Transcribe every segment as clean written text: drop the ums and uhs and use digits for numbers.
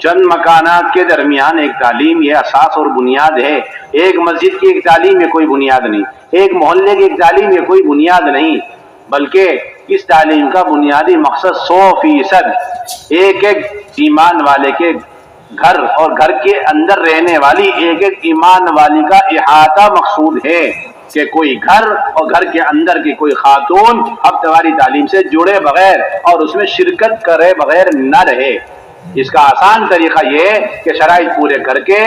چند مکانات کے درمیان ایک تعلیم یہ اساس اور بنیاد ہے. ایک مسجد کی ایک تعلیم یہ کوئی بنیاد نہیں، ایک محلے کی ایک تعلیم یہ کوئی بنیاد نہیں، بلکہ اس تعلیم کا بنیادی مقصد 100% ایک ایک ایمان والے کے گھر اور گھر کے اندر رہنے والی ایک ایک ایمان والی کا احاطہ مقصود ہے کہ کوئی گھر اور گھر کے اندر کی کوئی خاتون ہفتہ تعلیم سے جڑے بغیر اور اس میں شرکت کرے بغیر نہ رہے. اس کا آسان طریقہ یہ ہے کہ شرائط پورے کر کے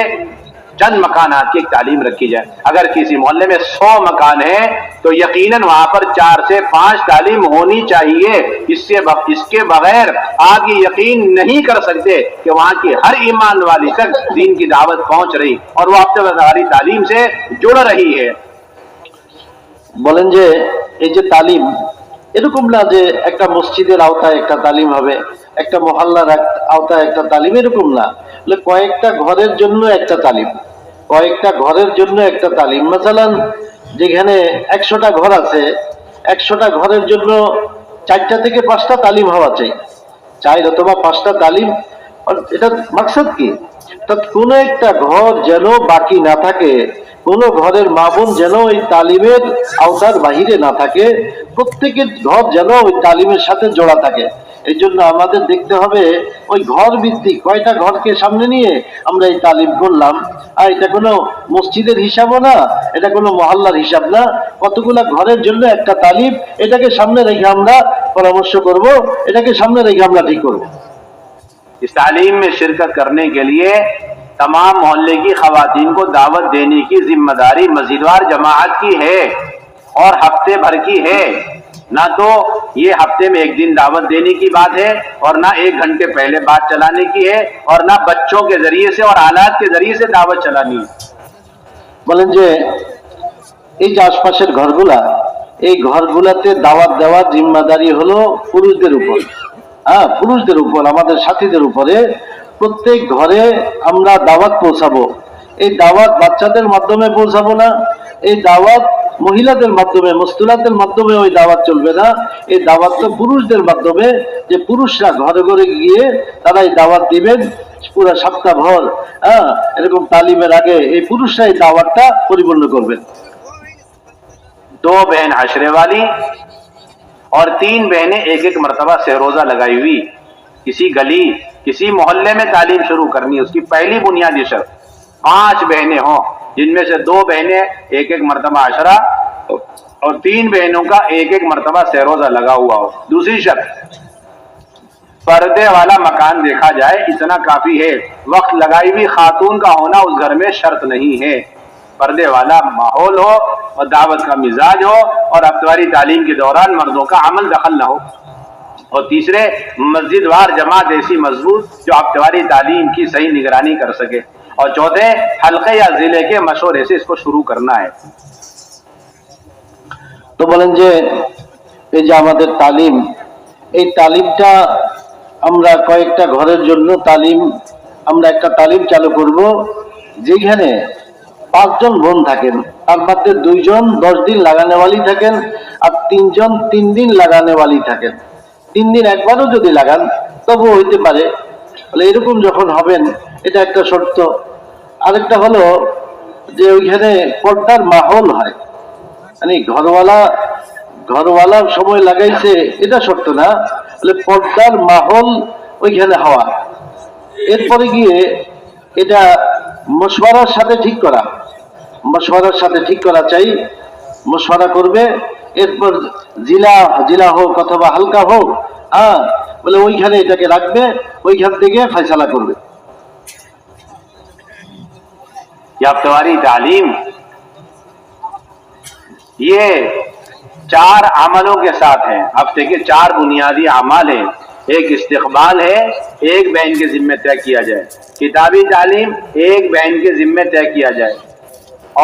چند مکانات کی ایک تعلیم رکھی جائے. اگر کسی محلے میں 100 مکان ہیں تو یقیناً وہاں پر 4 سے 5 تعلیم ہونی چاہیے. اس کے بغیر آپ یہ یقین نہیں کر سکتے کہ وہاں کی ہر ایمان والی تک دین کی دعوت پہنچ رہی اور وہ ہفتہ واری تعلیم سے جڑ رہی ہے. বলেন যে এই যে তালিম এরকম না যে একটা মসজিদের আওতায় একটা তালিম হবে, একটা মহল্লার আওতায় একটা তালিম, এরকম না, কয়েকটা ঘরের জন্য একটা তালিম, কয়েকটা ঘরের জন্য একটা তালিম. মাসালান যেখানে 100টা ঘর আছে, 100টা ঘরের জন্য 4টা থেকে 5টা তালিম হওয়া চাই, 4 অথবা 5টা তালিম. এটা মাকসাদ কি? কোনো একটা ঘর যেন বাকি না থাকে, কোনো ঘরের মা বোন যেন ওই তালিমের আওতার বাহিরে না থাকে, প্রত্যেকের ঘর যেন ওই তালিমের সাথে জোড়া থাকে. এই জন্য আমাদের দেখতে হবে ওই ঘর ভিত্তিক কয়টা ঘরকে সামনে নিয়ে আমরা এই তালিম করলাম. আর এটা কোনো মসজিদের হিসাবও না, এটা কোনো মহল্লার হিসাব না, কতগুলা ঘরের জন্য একটা তালিম, এটাকে সামনে রেখে আমরা পরামর্শ করব, এটাকে সামনে রেখে আমরা ঠিক করব. اس تعلیم میں شرکت کرنے کے لیے تمام محلے کی خواتین کو دعوت دینے کی ذمہ داری مسجدوار جماعت کی ہے اور ہفتے بھر کی ہے. نہ تو یہ ہفتے میں ایک دن دعوت دینے کی بات ہے اور نہ 1 گھنٹے پہلے بات چلانے کی ہے اور نہ بچوں کے ذریعے سے اور آلات کے ذریعے سے دعوت چلانی ہے. বলেন যে এই যে আশপাশের ঘরগুলা, এই ঘরগুলাতে দাওয়াত দেওয়ার জিম্মাদারি হলো পুরুষদের উপর. পুরুষদের উপর, আমাদের সাথীদের উপরে. প্রত্যেক ঘরে আমরা দাওয়াত পৌঁছাবো. এই দাওয়াত বাচ্চাদের মাধ্যমে পৌঁছাবো না, এই দাওয়াত মহিলাদের মাধ্যমে, মস্তুলাতের মাধ্যমে ওই দাওয়াত চলবে না. এই দাওয়াত তো পুরুষদের মাধ্যমে, যে পুরুষরা ঘরে ঘরে গিয়ে তারা এই দাওয়াত দিবেন পুরো সপ্তাহভর. এরকম তালিমের আগে এই পুরুষরা এই দাওয়াতটা পরিপূর্ণ করবেন. 2 बहन हशरे वाली और 3 बहनें 1-1 मरतबा सहरोजा लगाई हुई. किसी गली किसी मोहल्ले में तालीम शुरू करनी, उसकी पहली बुनियादी शर्त 5 बहनें हों जिनमें से 2 बहनें 1-1 मरतबा अशरा और 3 बहनों का 1-1 मरतबा सहरोजा लगा हुआ हो. दूसरी शर्त पर्दे वाला मकान देखा जाए, इतना काफी है. वक्त लगाई हुई खातून का होना उस घर में शर्त नहीं है. पर्दे वाला माहौल हो और दावत का मिजाज हो और हफ्तेवारी तालीम के दौरान मर्दों का अमल दखल न हो. और तीसरे, मस्जिद वार जमात ऐसी मजबूत जो हफ्तेवारी तालीम की सही निगरानी कर सके. और चौथे, हल्के या जिले के मशवरे से इसको शुरू करना है. তো বলেন যে এই যে আমাদের তালিম, এই তালিমটা আমরা কয়েকটা ঘরের জন্য তালিম, আমরা একটা তালিম চালু করব যেখানে 5 জন বোন থাকেন, তার মধ্যে 2 জন 10 দিন লাগানেওয়ালি থাকেন আর 3 জন 3 দিন লাগানেওয়ালি থাকেন. 3 দিন একবারও যদি লাগান তবুও হইতে পারে. বলে এরকম যখন হবেন, এটা একটা শর্ত. আরেকটা হলো যে ওইখানে পর্দার মাহৌল হয়, মানে ঘরওয়ালা সময় লাগাইছে এটা শর্ত না, বলে পর্দার মাহৌল ওইখানে হওয়া. এরপরে গিয়ে এটা মশওয়ারার সাথে ঠিক করা, মশওয়ারার সাথে ঠিক করা চাই. মশওয়ারা করবে, এরপর জিলা হোক অথবা হালকা হোক, বলে ওইখানে এটাকে রাখবে, ওইখান থেকে ফয়সালা করবে. हफ्तेवारी तालीम ये 4 अमलों के साथ है. हफ्ते के 4 बुनियादी अमाल हैं. एक इस्तिकबाल है, एक बहन के जिम्मे तय किया जाए. किताबी तालीम एक बहन के जिम्मे तय किया जाए.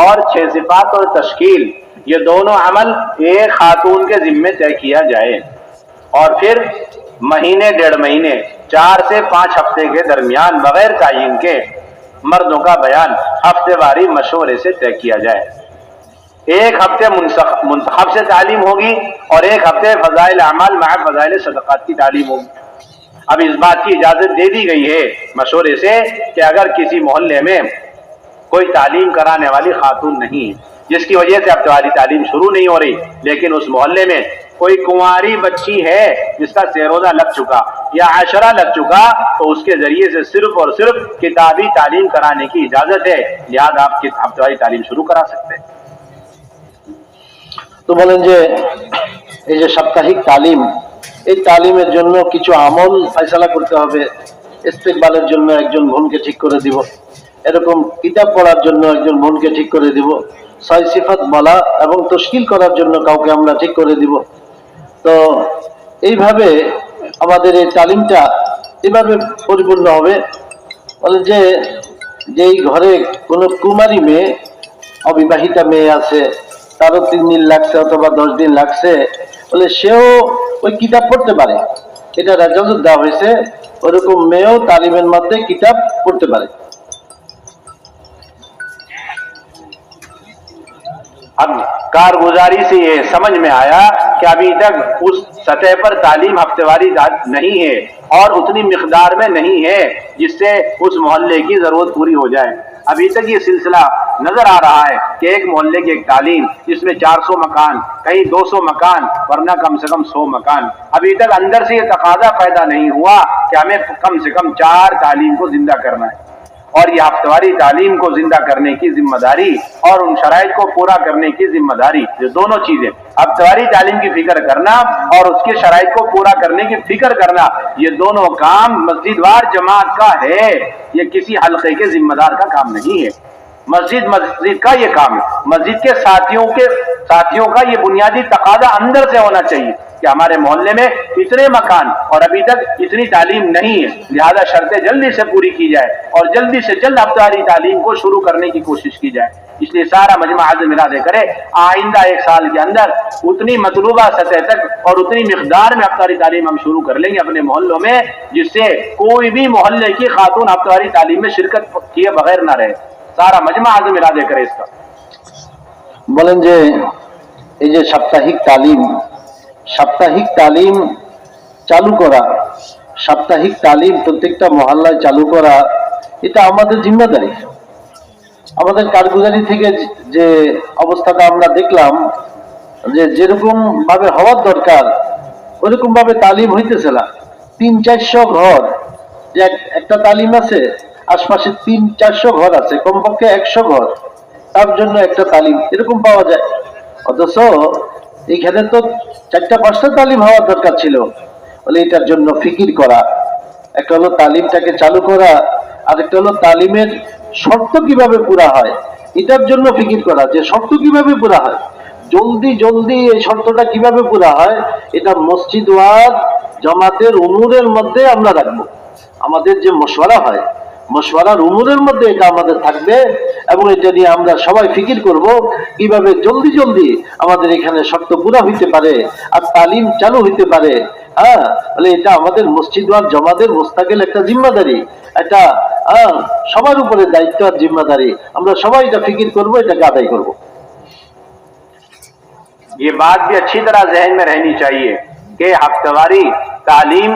और 6 सिफात और तश्कील ये दोनों अमल एक खातून के जिम्मे तय किया जाए. और फिर महीने 1.5 महीने 4 से 5 हफ्ते के दरमियान बगैर तायीन के मर्दों का बयान हफ्तेवारी मशवरे से तय किया जाए. एक हफ्ते मुंतखब से तालीम होगी और एक हफ्ते फजाइल अमाल मा फजाइल सदक़ात की तालीम होगी. اب اس بات کی اجازت دے دی گئی ہے مشورے سے کہ اگر کسی محلے میں کوئی تعلیم کرانے والی خاتون نہیں ہے، جس کی وجہ سے اب تمہاری تعلیم شروع نہیں ہو رہی، لیکن اس محلے میں کوئی کنواری بچی ہے جس کا سیروزہ لگ چکا یا عشرہ لگ چکا، تو اس کے ذریعے سے صرف اور صرف کتابی تعلیم کرانے کی اجازت ہے، لہذا آپ تمہاری تعلیم شروع کرا سکتے ہیں۔ তো বলেন যে এই যে সাপ্তাহিক তালিম, এই তালিমের জন্য কিছু আমল ফয়সালা করতে হবে। ইস্তেকবালের জন্য একজন বোনকে ঠিক করে দিব, এরকম কিতাব পড়ার জন্য একজন বোনকে ঠিক করে দিব, ছয় সিফাত বলা এবং তশকিল করার জন্য কাউকে আমরা ঠিক করে দিব। তো এইভাবে আমাদের এই তালিমটা এভাবে পরিপূর্ণ হবে। বলেন যে যেই ঘরে কোনো কুমারী মেয়ে, অবিবাহিতা মেয়ে আছে, তারও 3 দিন লাগছে অথবা 10 দিন লাগছে, বলে সেও ওই কিতাব পড়তে পারে, এটা ইজাজত দেওয়া হয়েছে। ওরকম মেয়েও তালিমের মধ্যে কিতাব পড়তে পারে। اب کارگزاری سے یہ سمجھ میں آیا کہ ابھی تک اس سطح پر تعلیم ہفتے واری نہیں ہے اور اتنی مقدار میں نہیں ہے جس سے اس محلے کی ضرورت پوری ہو جائے۔ ابھی تک یہ سلسلہ نظر آ رہا ہے کہ ایک محلے کی ایک تعلیم جس میں 400 مکان، کہیں 200 مکان، ورنہ کم سے کم 100 مکان، ابھی تک اندر سے یہ تقاضا پیدا نہیں ہوا کہ ہمیں کم سے کم 4 تعلیم کو زندہ کرنا ہے، اور یہ ہفتواری تعلیم کو زندہ کرنے کی ذمہ داری اور ان شرائط کو پورا کرنے کی ذمہ داری، یہ دونوں چیزیں، ہفتواری تعلیم کی فکر کرنا اور اس کے شرائط کو پورا کرنے کی فکر کرنا، یہ دونوں کام مسجد وار جماعت کا ہے، یہ کسی حلقے کے ذمہ دار کا کام نہیں ہے۔ مسجد کا یہ کام ہے، مسجد کے ساتھیوں کا یہ بنیادی تقاضا اندر سے ہونا چاہیے کہ ہمارے محلے میں اتنے مکان اور ابھی تک اتنی تعلیم نہیں ہے، لہذا شرطیں جلدی سے پوری کی جائے اور جلدی سے جلد ہفتواری تعلیم کو شروع کرنے کی کوشش کی جائے۔ اس لیے سارا مجمع عزم ارادے کرے آئندہ 1 سال کے اندر اتنی مطلوبہ سطح تک اور اتنی مقدار میں ہفتواری تعلیم ہم شروع کر لیں گے اپنے محلوں میں، جس سے کوئی بھی محلے کی خاتون ہفتواری تعلیم میں شرکت کیے بغیر نہ رہے۔ سارا مجمع عزم ارادے کرے اس کا۔ বলেন যে এই যে সাপ্তাহিক তালিম চালু করা, সাপ্তাহিক তালিম প্রত্যেকটা মহল্লায় চালু করা, এটা আমাদের জিম্মাদারি। আমাদের কারগুজারি থেকে যে অবস্থাটা আমরা দেখলাম যে যেরকম ভাবে হওয়ার দরকার ওরকম ভাবে তালিম হইতেছে না। 300-400 ঘর, যে একটা তালিম আছে, আশপাশে 300-400 ঘর আছে, কমপক্ষে 100 ঘর, তার জন্য একটা তালিম এরকম পাওয়া যায়। অথচ এইখানে তো 4টা-5টা তালিম হওয়ার দরকার ছিল। বলে এটার জন্য ফিকির করা, একটা হলো তালিমটাকে চালু করা, আর একটা হলো তালিমের শর্ত কিভাবে পুরা হয়, এটার জন্য ফিকির করা, যে শর্ত কিভাবে পুরা হয়, জলদি এই শর্তটা কিভাবে পুরা হয়, এটা মসজিদ ওয়াজ জামাতের উমুরের মধ্যে আমরা রাখবো। আমাদের যে মশওয়ারা হয়, মশওয়ারার উমুরের মধ্যে এটা আমাদের থাকবে এবং এটা নিয়ে আমরা সবাই ফিকির করব কিভাবে জলদি আমাদের এখানে শর্ত পুরা হইতে পারে আর তালিম চালু হইতে পারে। তাহলে এটা আমাদের মসজিদ ওয়াজ জামাতের মুস্তাকিল একটা জিম্মাদারি, এটা সবার উপরে দায়িত্ব আর জিম্মাদারি। আমরা সবাই এটা ফিকির করব, এটাকে আদায় করব। یہ بات بھی اچھی طرح ذہن میں رہنی چاہیے کہ ہفتواری تعلیم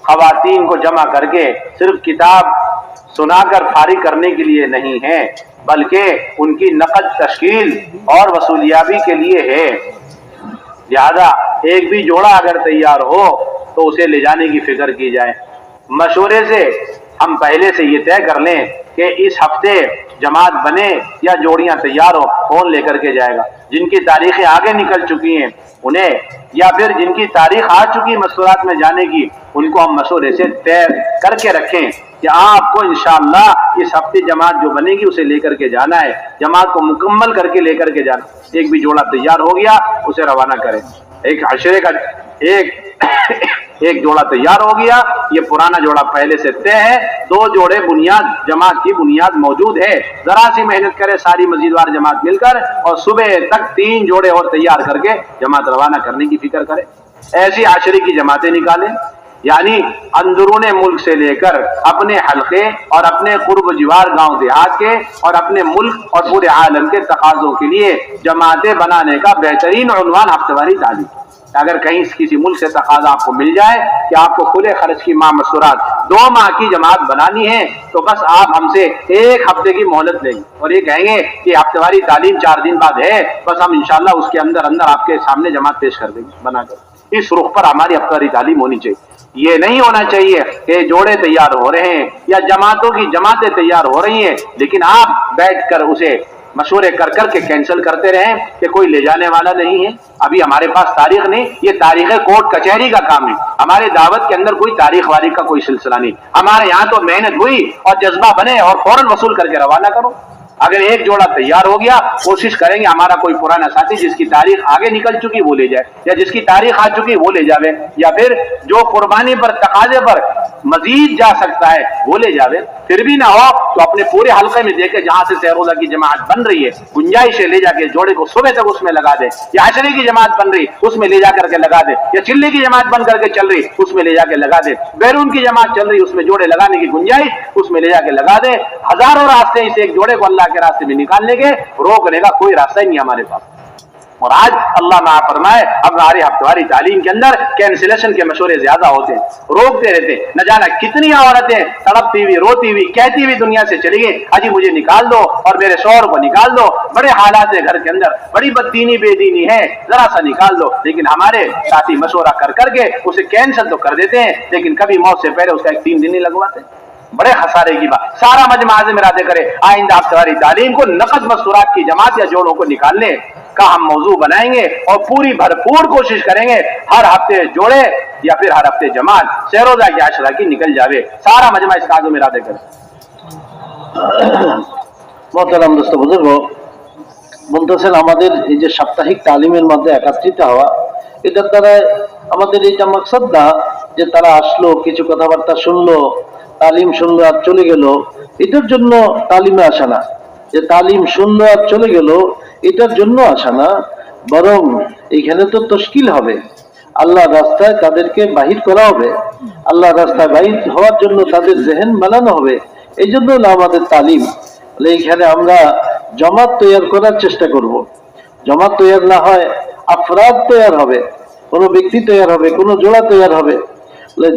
خواتین کو جمع کر کے صرف کتاب سنا کر فارغ کرنے کے لیے نہیں ہے، بلکہ ان کی نقد تشکیل اور وصولیابی کے لیے ہے۔ لہذا ایک بھی جوڑا اگر تیار ہو تو اسے لے جانے کی فکر کی جائے۔ مشورے سے ہم پہلے سے یہ طے کر لیں کہ اس ہفتے جماعت بنے یا جوڑیاں تیار ہو، کون لے کر کے جائے گا۔ جن کی تاریخیں آگے نکل چکی ہیں انہیں، یا پھر جن کی تاریخ آ چکی مشورات میں جانے کی، ان کو ہم مشورے سے طے کر کے رکھیں کہ آپ کو انشاءاللہ اس ہفتے جماعت جو بنے گی اسے لے کر کے جانا ہے، جماعت کو مکمل کر کے لے کر کے جانا۔ ایک بھی جوڑا تیار ہو گیا اسے روانہ کریں۔ ایک عشرے کا ایک جوڑا تیار ہو گیا، یہ پرانا جوڑا پہلے سے طے ہے، 2 جوڑے بنیاد جماعت کی بنیاد موجود ہے، ذرا سی محنت کرے ساری مسجدوار جماعت مل کر اور صبح تک 3 جوڑے اور تیار کر کے جماعت روانہ کرنے کی فکر کرے۔ ایسی عشرے کی جماعتیں نکالیں، یعنی اندرون ملک سے لے کر اپنے حلقے اور اپنے قرب و جوار گاؤں دیہات کے اور اپنے ملک اور پورے عالم کے تقاضوں کے لیے جماعتیں بنانے کا بہترین عنوان ہفتہ واری تعلیم۔ अगर कहीं किसी मुल्क से तकाजा आपको मिल जाए कि आपको खुले खर्च की माह मसूरात 2 माह की जमात बनानी है, तो बस आप हमसे 1 हफ्ते की मोहलत लेंगे और ये कहेंगे कि हफ्तेवारी तालीम 4 दिन बाद है, बस हम इंशाल्लाह उसके अंदर अंदर आपके सामने जमात पेश कर देंगे बनाकर। इस रुख पर हमारी हफ्तेवारी तालीम होनी चाहिए। ये नहीं होना चाहिए कि जोड़े तैयार हो रहे हैं या जमातों की जमातें तैयार हो रही हैं, लेकिन आप बैठकर उसे मशवरे कर करके कैंसिल करते रहें कि कोई ले जाने वाला नहीं है। अभी हमारे पास तारीख नहीं, ये तारीख कोर्ट कचहरी का काम है। हमारे दावत के अंदर कोई तारीख वारी का कोई सिलसिला नहीं। हमारे यहाँ तो मेहनत हुई और जज्बा बने और फौरन वसूल करके रवाना करो। अगर एक जोड़ा तैयार हो गया, कोशिश करेंगे हमारा कोई पुराना साथी जिसकी तारीख आगे निकल चुकी वो ले जाए, या जिसकी तारीख आ चुकी वो ले जावे, या फिर जो कुर्बानी पर तकाजे पर मजीद जा सकता है वो ले जावे। फिर भी ना हो तो अपने पूरे हल्के में देखे जहां से सहरोजा की जमात बन रही है, गुंजाइश है ले जाके जोड़े को सुबह तक उसमें लगा दे, या अशरी की जमात बन रही उसमें ले जाकर के लगा दे, या चिल्ली की जमात बन करके चल रही उसमें ले जाके लगा दे, बैरून की जमात चल रही उसमें जोड़े लगाने की गुंजाइश उसमें ले जाके लगा दे। हजारों रास्ते इस एक जोड़े को अल्लाह के रास्ते में निकालने के, रोकने का कोई रास्ता ही नहीं हमारे पास। और आज अल्लाह ना फरमाए हमारी हफ्तेवारी तालीम के अंदर कैंसिलेशन के मशवरे ज्यादा होते हैं, रोकते रहते हैं। न जाना कितनी औरतें तड़पती हुई रोती हुई कहती हुई दुनिया से चली गई, अजी मुझे निकाल दो और मेरे शौहर को निकाल दो, बड़े हालात है घर के अंदर, बड़ी बददीनी बेदीनी है, जरा सा निकाल दो। लेकिन हमारे साथी मशवरा कर करके उसे कैंसिल तो कर देते हैं, लेकिन कभी मौत से पहले उसका 1-3 दिन नहीं लगवाते। बड़े खसारे की बात। सारा मजमा आज़म इरादे करे आइंदा हफ्तेवारी तालीम को नकद मस्तूरात की जमात या जोड़ों को निकालने का हम मौजू बनाएंगे और पूरी भरपूर कोशिश करेंगे हर हफ्ते जोड़े या फिर हर हफ्ते जमात सहरोजा की आशरा की निकल जावे। सारा मजमा इसका आज़म इरादे करे। मोहतरम दोस्त बुजुर्ग বলতেছেন আমাদের এই যে সাপ্তাহিক তালিমের মধ্যে একত্রিত হওয়া, এটার দ্বারা আমাদের এটা মাকসাদ না যে তারা আসলো কিছু কথাবার্তা শুনলো তালিম শুনলো আর চলে গেল, এটার জন্য তালিমে আসা না। যে তালিম শুনলো আর চলে গেল এটার জন্য আসা না, বরং এখানে তো তশকিল হবে, আল্লাহর রাস্তায় তাদেরকে বাহির করা হবে, আল্লাহর রাস্তায় বাহির হওয়ার জন্য তাদের জেহেন বানানো হবে। এই জন্য হলো আমাদের তালিম। এইখানে আমরা জমাত তৈরি করার চেষ্টা করব। জমাত তৈরি না হয় আফরাদ তৈরি হবে, কোনো ব্যক্তি তৈরি হবে, কোনো জোড়া তৈরি হবে।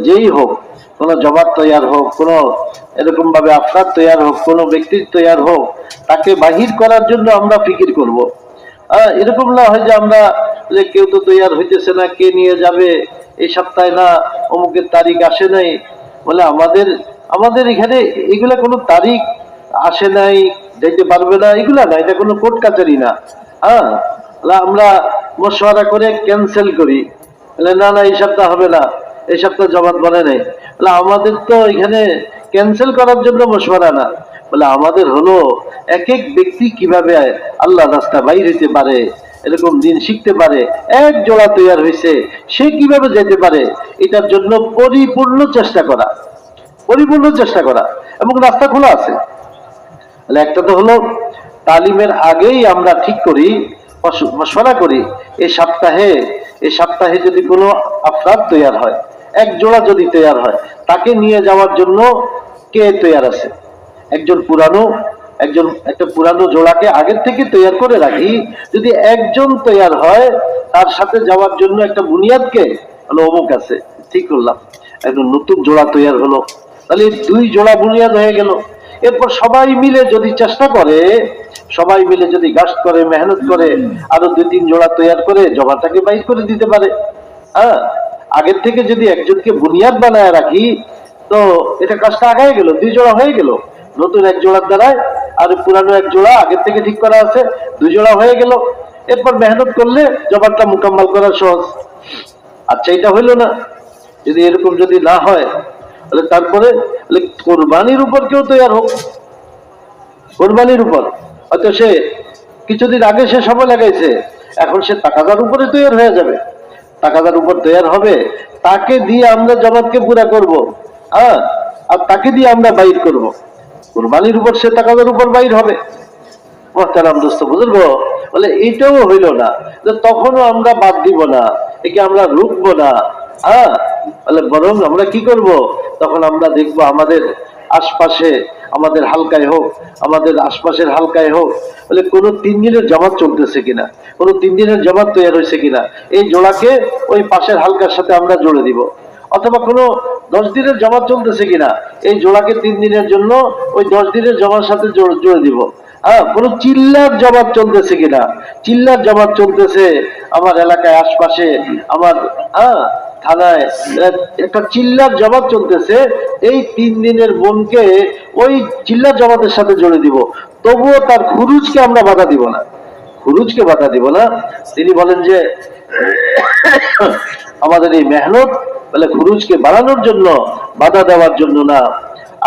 যেই হোক, কোনো জমাত তৈরি হোক, কোনো এরকম ভাবে আফরাদ তৈরি হোক, কোনো ব্যক্তির তৈরি হোক, তাকে বাহির করার জন্য আমরা ফিকির করব। এরকম না হয় যে আমরা যে কেউ তো তৈরি হইতেছে না, কে নিয়ে যাবে, এই সপ্তাহে না অমুকের তারিখ আসে নাই, বলে আমাদের এখানে এগুলা কোনো তারিখ আসে নাই, যেতে পারবে না, এগুলা না, এটা কোনো কোর্ট কাচারি না। আমরা মশওয়ারা করে ক্যান্সেল করি, না না এই সপ্তাহ হবে না, এই সপ্তাহ জমাত বলে নেই। আমাদের তো এখানে ক্যান্সেল করার জন্য মশওয়ারা না, বলে আমাদের হলো এক এক ব্যক্তি কিভাবে আল্লাহ রাস্তা বাইর হইতে পারে, এরকম দিন শিখতে পারে, এক জোড়া তৈরি হয়েছে সে কিভাবে যেতে পারে, এটার জন্য পরিপূর্ণ চেষ্টা করা এবং রাস্তা খোলা আছে। একটা তো হলো তালিমের আগেই আমরা ঠিক করি, মশওয়ারা করি, এই সপ্তাহে যদি কোনো আফরাদ তৈরি হয়, এক জোড়া যদি তৈরি হয়, তাকে নিয়ে যাওয়ার জন্য কে তৈরি আছে। একটা পুরানো জোড়াকে আগের থেকে তৈরি করে রাখি, যদি একজন তৈরি হয় তার সাথে যাওয়ার জন্য একটা বুনিয়াদকে হলো অমুক আছে, ঠিক করলাম, একজন নতুন জোড়া তৈরি হলো, তাহলে 2 জোড়া বুনিয়াদ হয়ে গেল। এরপর সবাই মিলে যদি চেষ্টা করে, সবাই মিলে যদি গাছ করে, মেহনত করে, আরো 2-3 জোড়া তৈরি করে জমাটাকে বাইর করে দিতে পারে। আগের থেকে যদি একজনকে বুনিয়াদ বানায় রাখি, তো এটা কাজটা আগায় গেল, 2 জোড়া হয়ে গেল, নতুন এক জোড়ার দ্বারায় আর পুরানো এক জোড়া আগের থেকে ঠিক করা আছে, 2 জোড়া হয়ে গেল। এরপর মেহনত করলে জমাটা মোকাম্মল করা সহজ। আচ্ছা, এটা হইল না, যদি এরকম যদি না হয় তাহলে তারপরে কোরবানির উপর কেউ তৈরি হোক, কোরবানির উপর হয়তো সে কিছুদিন আগে সে সময় লাগাইছে, এখন সে তাকাদার উপরে তৈরি হয়ে যাবে, তাকাদার উপর তৈরি হবে, তাকে দিয়ে আমরা জমাতকে পুরা করব, আর তাকে দিয়ে আমরা বাইর করব। কোরবানির উপর সে তাকাদার উপর বাইর হবে। মোহতারাম দোস্ত বুজুর্গ, বলে এইটাও হইল না, যে তখনও আমরা বাদ দিব না, একে আমরা রুখবো না। বলে বরং আমরা কি করব, তখন আমরা দেখবো আমাদের আশপাশে আমাদের হালকায় হোক, আমাদের আশপাশের হালকায় হোক, বলে কোনো 3 দিনের জামাত চলতেছে কিনা, কোনো 3 দিনের জামাত তৈরি হয়েছে কিনা, এই জোড়াকে ওই পাশের হালকার সাথে আমরা জোড়ে দিব। অথবা কোনো 10 দিনের জামাত চলতেছে কিনা, এই জোড়াকে 3 দিনের জন্য ওই 10 দিনের জামার সাথে জোড়ে দিব। হ্যাঁ, কোন চিল্লার জামাত চলতেছে কিনা, চিল্লার জামাত চলতেছে আমার এলাকায় আশপাশে, আমার থানায় একটা চিল্লার জামাত চলতেছে, এই 3 দিনের বোনকে ওই চিল্লার জামাতের সাথে জড়ে দিব। তবুও তার খুরুজকে আমরা বাধা দিব না, খুরুজকে বাধা দিব না। তিনি বলেন যে আমাদের এই মেহনত বলে খুরুজকে বাড়ানোর জন্য, বাধা দেওয়ার জন্য না।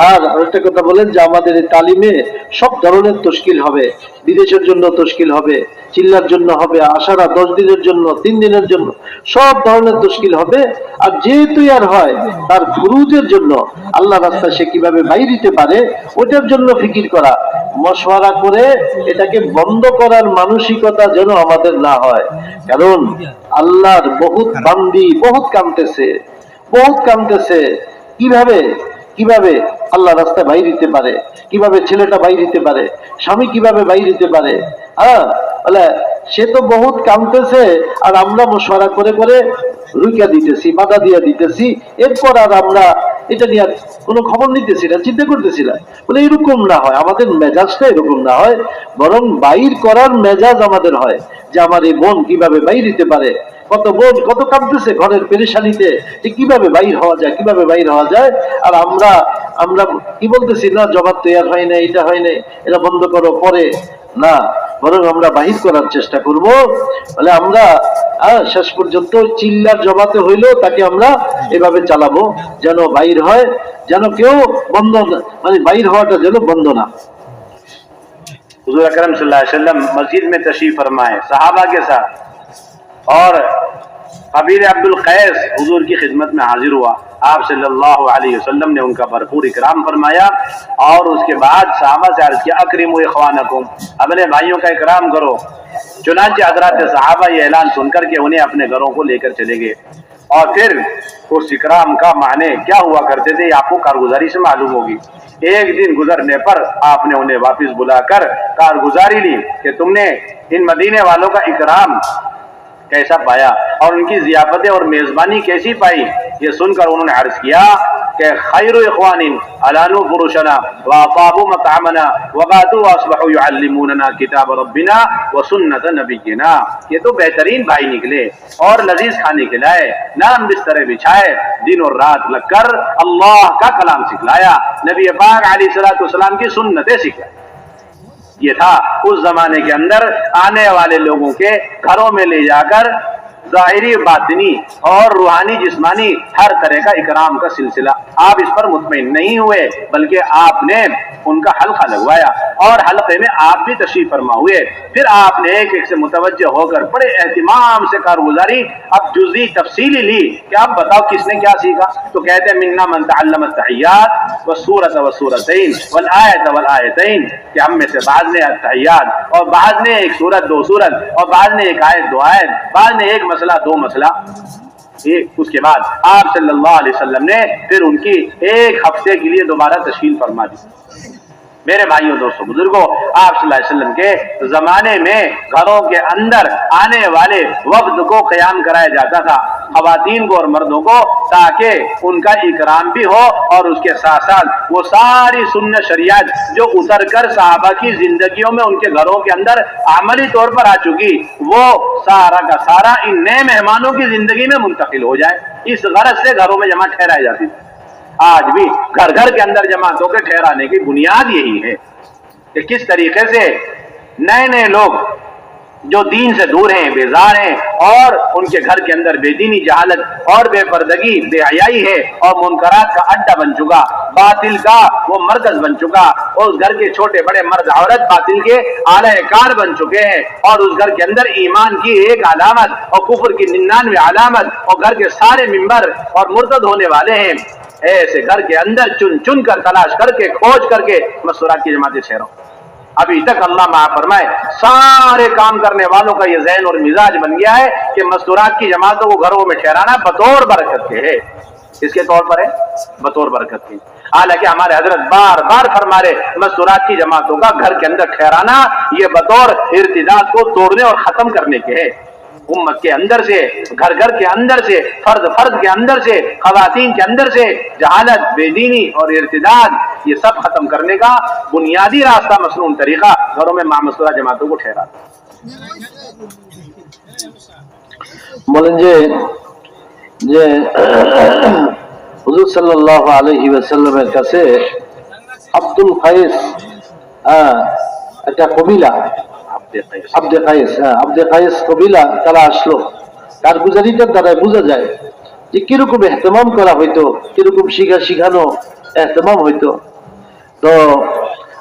আর আরেকটা কথা বলেন যে আমাদের এই তালিমে সব ধরনের তশকিল হবে, বিদেশের জন্য তশকিল হবে, চিল্লার জন্য হবে, আশারা 10 দিনের জন্য, 3 দিনের জন্য, সব ধরনের তশকিল হবে। আর যেহেতু আর হয় তার খুরুজের জন্য, আল্লাহ রাস্তায় সে কিভাবে বাইরে দিতে পারে ওটার জন্য ফিকির করা, মশওয়ারা করে এটাকে বন্ধ করার মানসিকতা যেন আমাদের না হয়। কারণ আল্লাহর বহুত বান্দি বহুত কামতেছে, বহুত কামতেছে। কিভাবে আল্লাহ রাস্তায় বাইরে দিতে পারে, কিভাবে ছেলেটা বাইরে দিতে পারে, স্বামী কিভাবে বাইরে দিতে পারে। বলে সে তো বহুত কামতেছে, আর আমরা মশওয়ারা করে করে রুইকা দিতেছি, বাধা দিয়া দিতেছি, এরপর আর আমরা এটা নিয়ে কোনো খবর নিতেছি না, চিন্তা করতেছি না। বলে এরকম না হয়, আমাদের মেজাজটা এরকম না হয়, বরং বাইর করার মেজাজ আমাদের হয় যে আমার এই বোন কিভাবে বাইর দিতে পারে, কত বোন কত কাঁদতেছে ঘরের পেরেশানিতে, যে কিভাবে বাইর হওয়া যায়, কিভাবে বাইর হওয়া যায়। আর আমরা কি বলতেছি না, জবাব তৈরি হয় না, এটা হয় না, এটা বন্ধ করো পরে, না, বরং আমরা বাহির করার চেষ্টা করব। বলে আমরা শেষ পর্যন্ত চিল্লার জবাতে হইলেও তাকে আমরা এভাবে চালাবো যেন বাইর হয়, যেন কেউ বন্ধ, মানে বাইর হওয়াটা যেন বন্ধ না। हुजूर अकरम सल्लल्लाहु अलैहि वसल्लम मस्जिद में तशरीफ फरमाए सहाबा के साथ, और कबीर अब्दुल कैस हुजूर की खिदमत में हाजिर हुआ। आप सल्लल्लाहु अलैहि वसल्लम ने उनका भरपूर इकराम फरमाया, और उसके बाद सहाबा से अर्ज किया अकरिमु इख्वानकुम, अपने भाइयों का इकराम करो। चुनांचे हजरात सहाबा ये ऐलान सुनकर के उन्हें अपने घरों को लेकर चले गए। और फिर उस इकराम का माने क्या हुआ करते थे आपको कारगुजारी से मालूम होगी। एक दिन गुजरने पर आपने उन्हें वापस बुलाकर कारगुजारी ली कि तुमने इन मदीने वालों का इकराम कैसा पाया और उनकी जियाफतें और मेजबानी कैसी पाई। ये सुनकर उन्होंने अर्ज किया कि खैरु इख्वानिन अलानु फुरुशना व अताबु मतामना वगातु अस्बहु युअल्लिमुना किताब रब्बिना व सुन्नत नबियिना। ये तो बेहतरीन भाई निकले और लजीज खाने खिलाए, नरम बिस्तर बिछाए, दिन और रात लगकर अल्लाह का कलाम सिखलाया, नबी पाक अलैहिस्सलातु वस्सलाम की सुन्नतें सिखलाई। ये था उस जमाने के अंदर आने वाले लोगों के घरों में ले जाकर ज़ाहिरी बातिनी और रूहानी जिस्मानी हर तरह का इकराम का सिलसिला। आप इस पर मुतमईन नहीं हुए, बल्कि आपने उनका हल्का लगवाया और हल्के में आप भी तशरीफ फरमा हुए। फिर आपने एक एक से मुतवज्जह होकर बड़े एहतिमाम से कारगुजारी अब जुज़ी तफसीली ली कि आप बताओ किसने क्या सीखा। तो कहते हैं मिन्ना मन तअल्लम अत्तहियात व सूरत व सूरतैन वल आयत वल आयतैन, कि हम में से बाद ने अत्तहियात और बाद ने एक सूरत दो सूरत और बाद ने एक आयत दो आयत, बाद ने एक मसला दो मसला। उसके बाद आप सल्लल्लाहु अलैहि वसल्लम ने फिर उनकी एक हफ्ते के लिए दोबारा तशकील फरमा दी। मेरे भाइयों दोस्तों बुजुर्गों, आप सल्लल्लाहु अलैहि वसल्लम के जमाने में घरों के अंदर आने वाले वक्त को क़याम कराया जाता था, खवातीन को और मर्दों को, ताकि उनका इकराम भी हो और उसके साथ साथ वो सारी सुन्नत शरीयत जो उतर कर सहाबा की जिंदगियों में उनके घरों के अंदर अमली तौर पर आ चुकी, वो सारा का सारा इन नए मेहमानों की जिंदगी में मुंतकिल हो जाए। इस गरज से घरों में जमा ठहराई जाती थी। आज भी घर घर के अंदर जमातों के ठहराने की बुनियाद यही है कि किस तरीके से नए नए लोग जो दीन से दूर हैं, बेजार हैं, और उनके घर के अंदर बेदीनी, जहालत और बेपर्दगी, बेहयाई है और मुनकरात का अड्डा बन चुका, बातिल का वो मरकज बन चुका, और उस घर के छोटे बड़े मर्द औरत बातिल के आला-ए-कार बन चुके हैं, और उस घर के अंदर ईमान की एक अलामत और कुफ्र की 99 अलामत और घर के सारे मिंबर और मुर्तद होने वाले हैं। ऐसे घर के अंदर चुन चुन कर तलाश करके खोज करके मस्तूरात की जमातें ठहराओ। अभी तक अल्लाह माफ फरमाए सारे काम करने वालों का ये ज़हन और मिजाज बन गया है कि मस्तूरात की जमातों को घरों में ठहराना बतौर बरकत के है। किसके तौर पर है? बतौर बरकत की। हालांकि हमारे हजरत बार बार फरमा रहे मस्तूरात की जमातों का घर के अंदर ठहराना ये बतौर इर्तिदाद को तोड़ने और खत्म करने के है। उम्मत के अंदर से, घर घर के अंदर से, फर्द फर्द के अंदर से, खवातीन के अंदर से जहालत, बेदीनी और इर्तिदाद ये सब खत्म करने का बुनियादी रास्ता मसनून तरीका घरों में मामस्तूरा जमातों को ठहरा। বলেন যে যে হুজুর সাল্লাল্লাহু আলাইহি ওয়াসাল্লামের কাছে আব্দুল কায়েস একটা কবিলা, আব্দে কায়েস কবিলা তারা আসলো। কারগুজারিটার দ্বারা বোঝা যায় যে কিরকম এহতেমাম করা হইতো, কিরকম শিখানো এহতেমাম হইতো। তো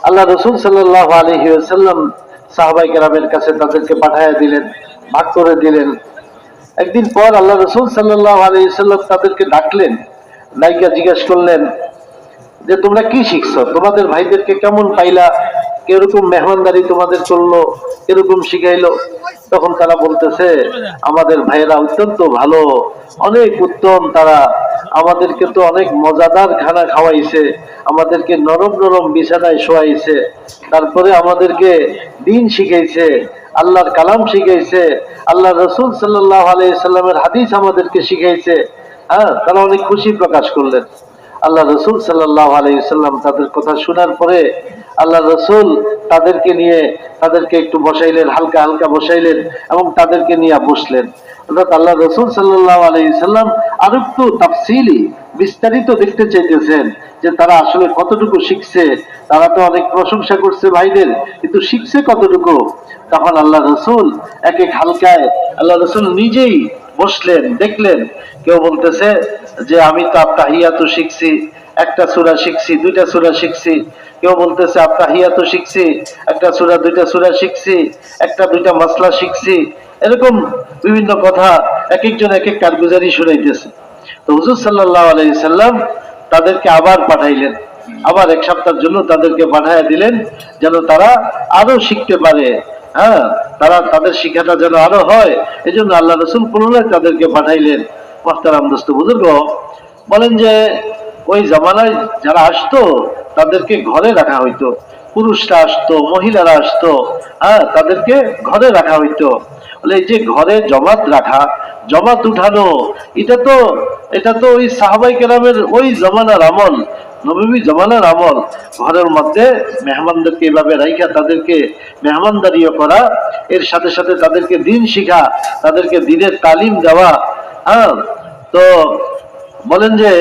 আল্লাহ রসুল সাল্লাল্লাহু আলাইহি ওয়াসাল্লাম সাহাবায়ে কেরামের কাছে তাদেরকে পাঠায়া দিলেন, ভাগ করে দিলেন। একদিন পর আল্লাহ রসুল সাল্লাল্লাহু আলাইহি ওয়াসাল্লাম তাদেরকে ডাকলেন, ডাইকা জিজ্ঞেস করলেন যে তোমরা কি শিখছো, তোমাদের ভাইদেরকে কেমন পাইলা, কিরকম মেহমানদারি তোমাদের করলো, কিরকম শিখাইলো। তখন তারা বলতেছে আমাদের ভাইয়েরা অত্যন্ত ভালো, অনেক উত্তম, তারা আমাদেরকে তো অনেক মজাদার খানা খাওয়াইছে, আমাদেরকে নরম নরম বিছানায় শোয়াইছে, তারপরে আমাদেরকে দিন শিখাইছে, আল্লাহর কালাম শিখাইছে, আল্লাহ রসুল সাল্লাল্লাহু আলাইহি সাল্লামের হাদিস আমাদেরকে শিখাইছে। তারা অনেক খুশি প্রকাশ করলেন। আল্লাহ রসুল সাল্লাল্লাহু আলাইহি সাল্লাম তাদের কথা শোনার পরে আল্লাহ রসুল তাদেরকে একটু বসাইলেন, হালকা হালকা বসাইলেন এবং তাদেরকে নিয়ে বসলেন। অর্থাৎ আল্লাহ রসুল সাল্লাল্লাহু আলাইহি সাল্লাম আর একটু তাফসিলি বিস্তারিত দেখতে চাইতেছেন যে তারা আসলে কতটুকু শিখছে। তারা তো অনেক প্রশংসা করছে ভাইদের, কিন্তু শিখছে কতটুকু। তখন আল্লাহ রসুল এক এক হালকায় আল্লাহ রসুল নিজেই বসলেন, দেখলেন কেউ বলতেছে যে আমি তো আত্তাহিয়াতু শিখছি, একটা সূরা শিখছি, দুইটা সূরা শিখছি। কেউ বলতেছে আত্তাহিয়াতু শিখছি, একটা সূরা, দুইটা সূরা শিখছি, একটা দুইটা মাসলা শিখছি। এরকম বিভিন্ন কথা এক একজন এক এক কারগুজারি শুনাইতেছে। তো হুজুর সাল্লাল্লাহু আলাইহি সাল্লাম তাদেরকে আবার পাঠাইলেন, আবার এক সপ্তাহের জন্য তাদেরকে পাঠাইয়া দিলেন যেন তারা আরো শিখতে পারে, তারা তাদের শিক্ষাটা যেন আরো হয়। এই জন্য আল্লাহ রসুল পুনরায় তাদেরকে পাঠাইলেন। মুহতারাম দোস্ত বুজুর্গ, বলেন যে ওই জামানায় যারা আসতো তাদেরকে ঘরে রাখা হইতো, পুরুষরা আসতো, মহিলারা আসতো, তাদেরকে ঘরে রাখা হইতো। বলে এই যে ঘরে জমাত রাখা, জমাত উঠানো, এটা তো ওই সাহাবায়ে কেরামের ওই জামানার আমল, নবী জামানার আমল। ঘরের মধ্যে মেহমানদেরকে এভাবে রাইখা তাদেরকে মেহমানদারিও করা, এর সাথে সাথে তাদেরকে দিন শিখা, তাদেরকে দিনের তালিম দেওয়া। তো বলেন যে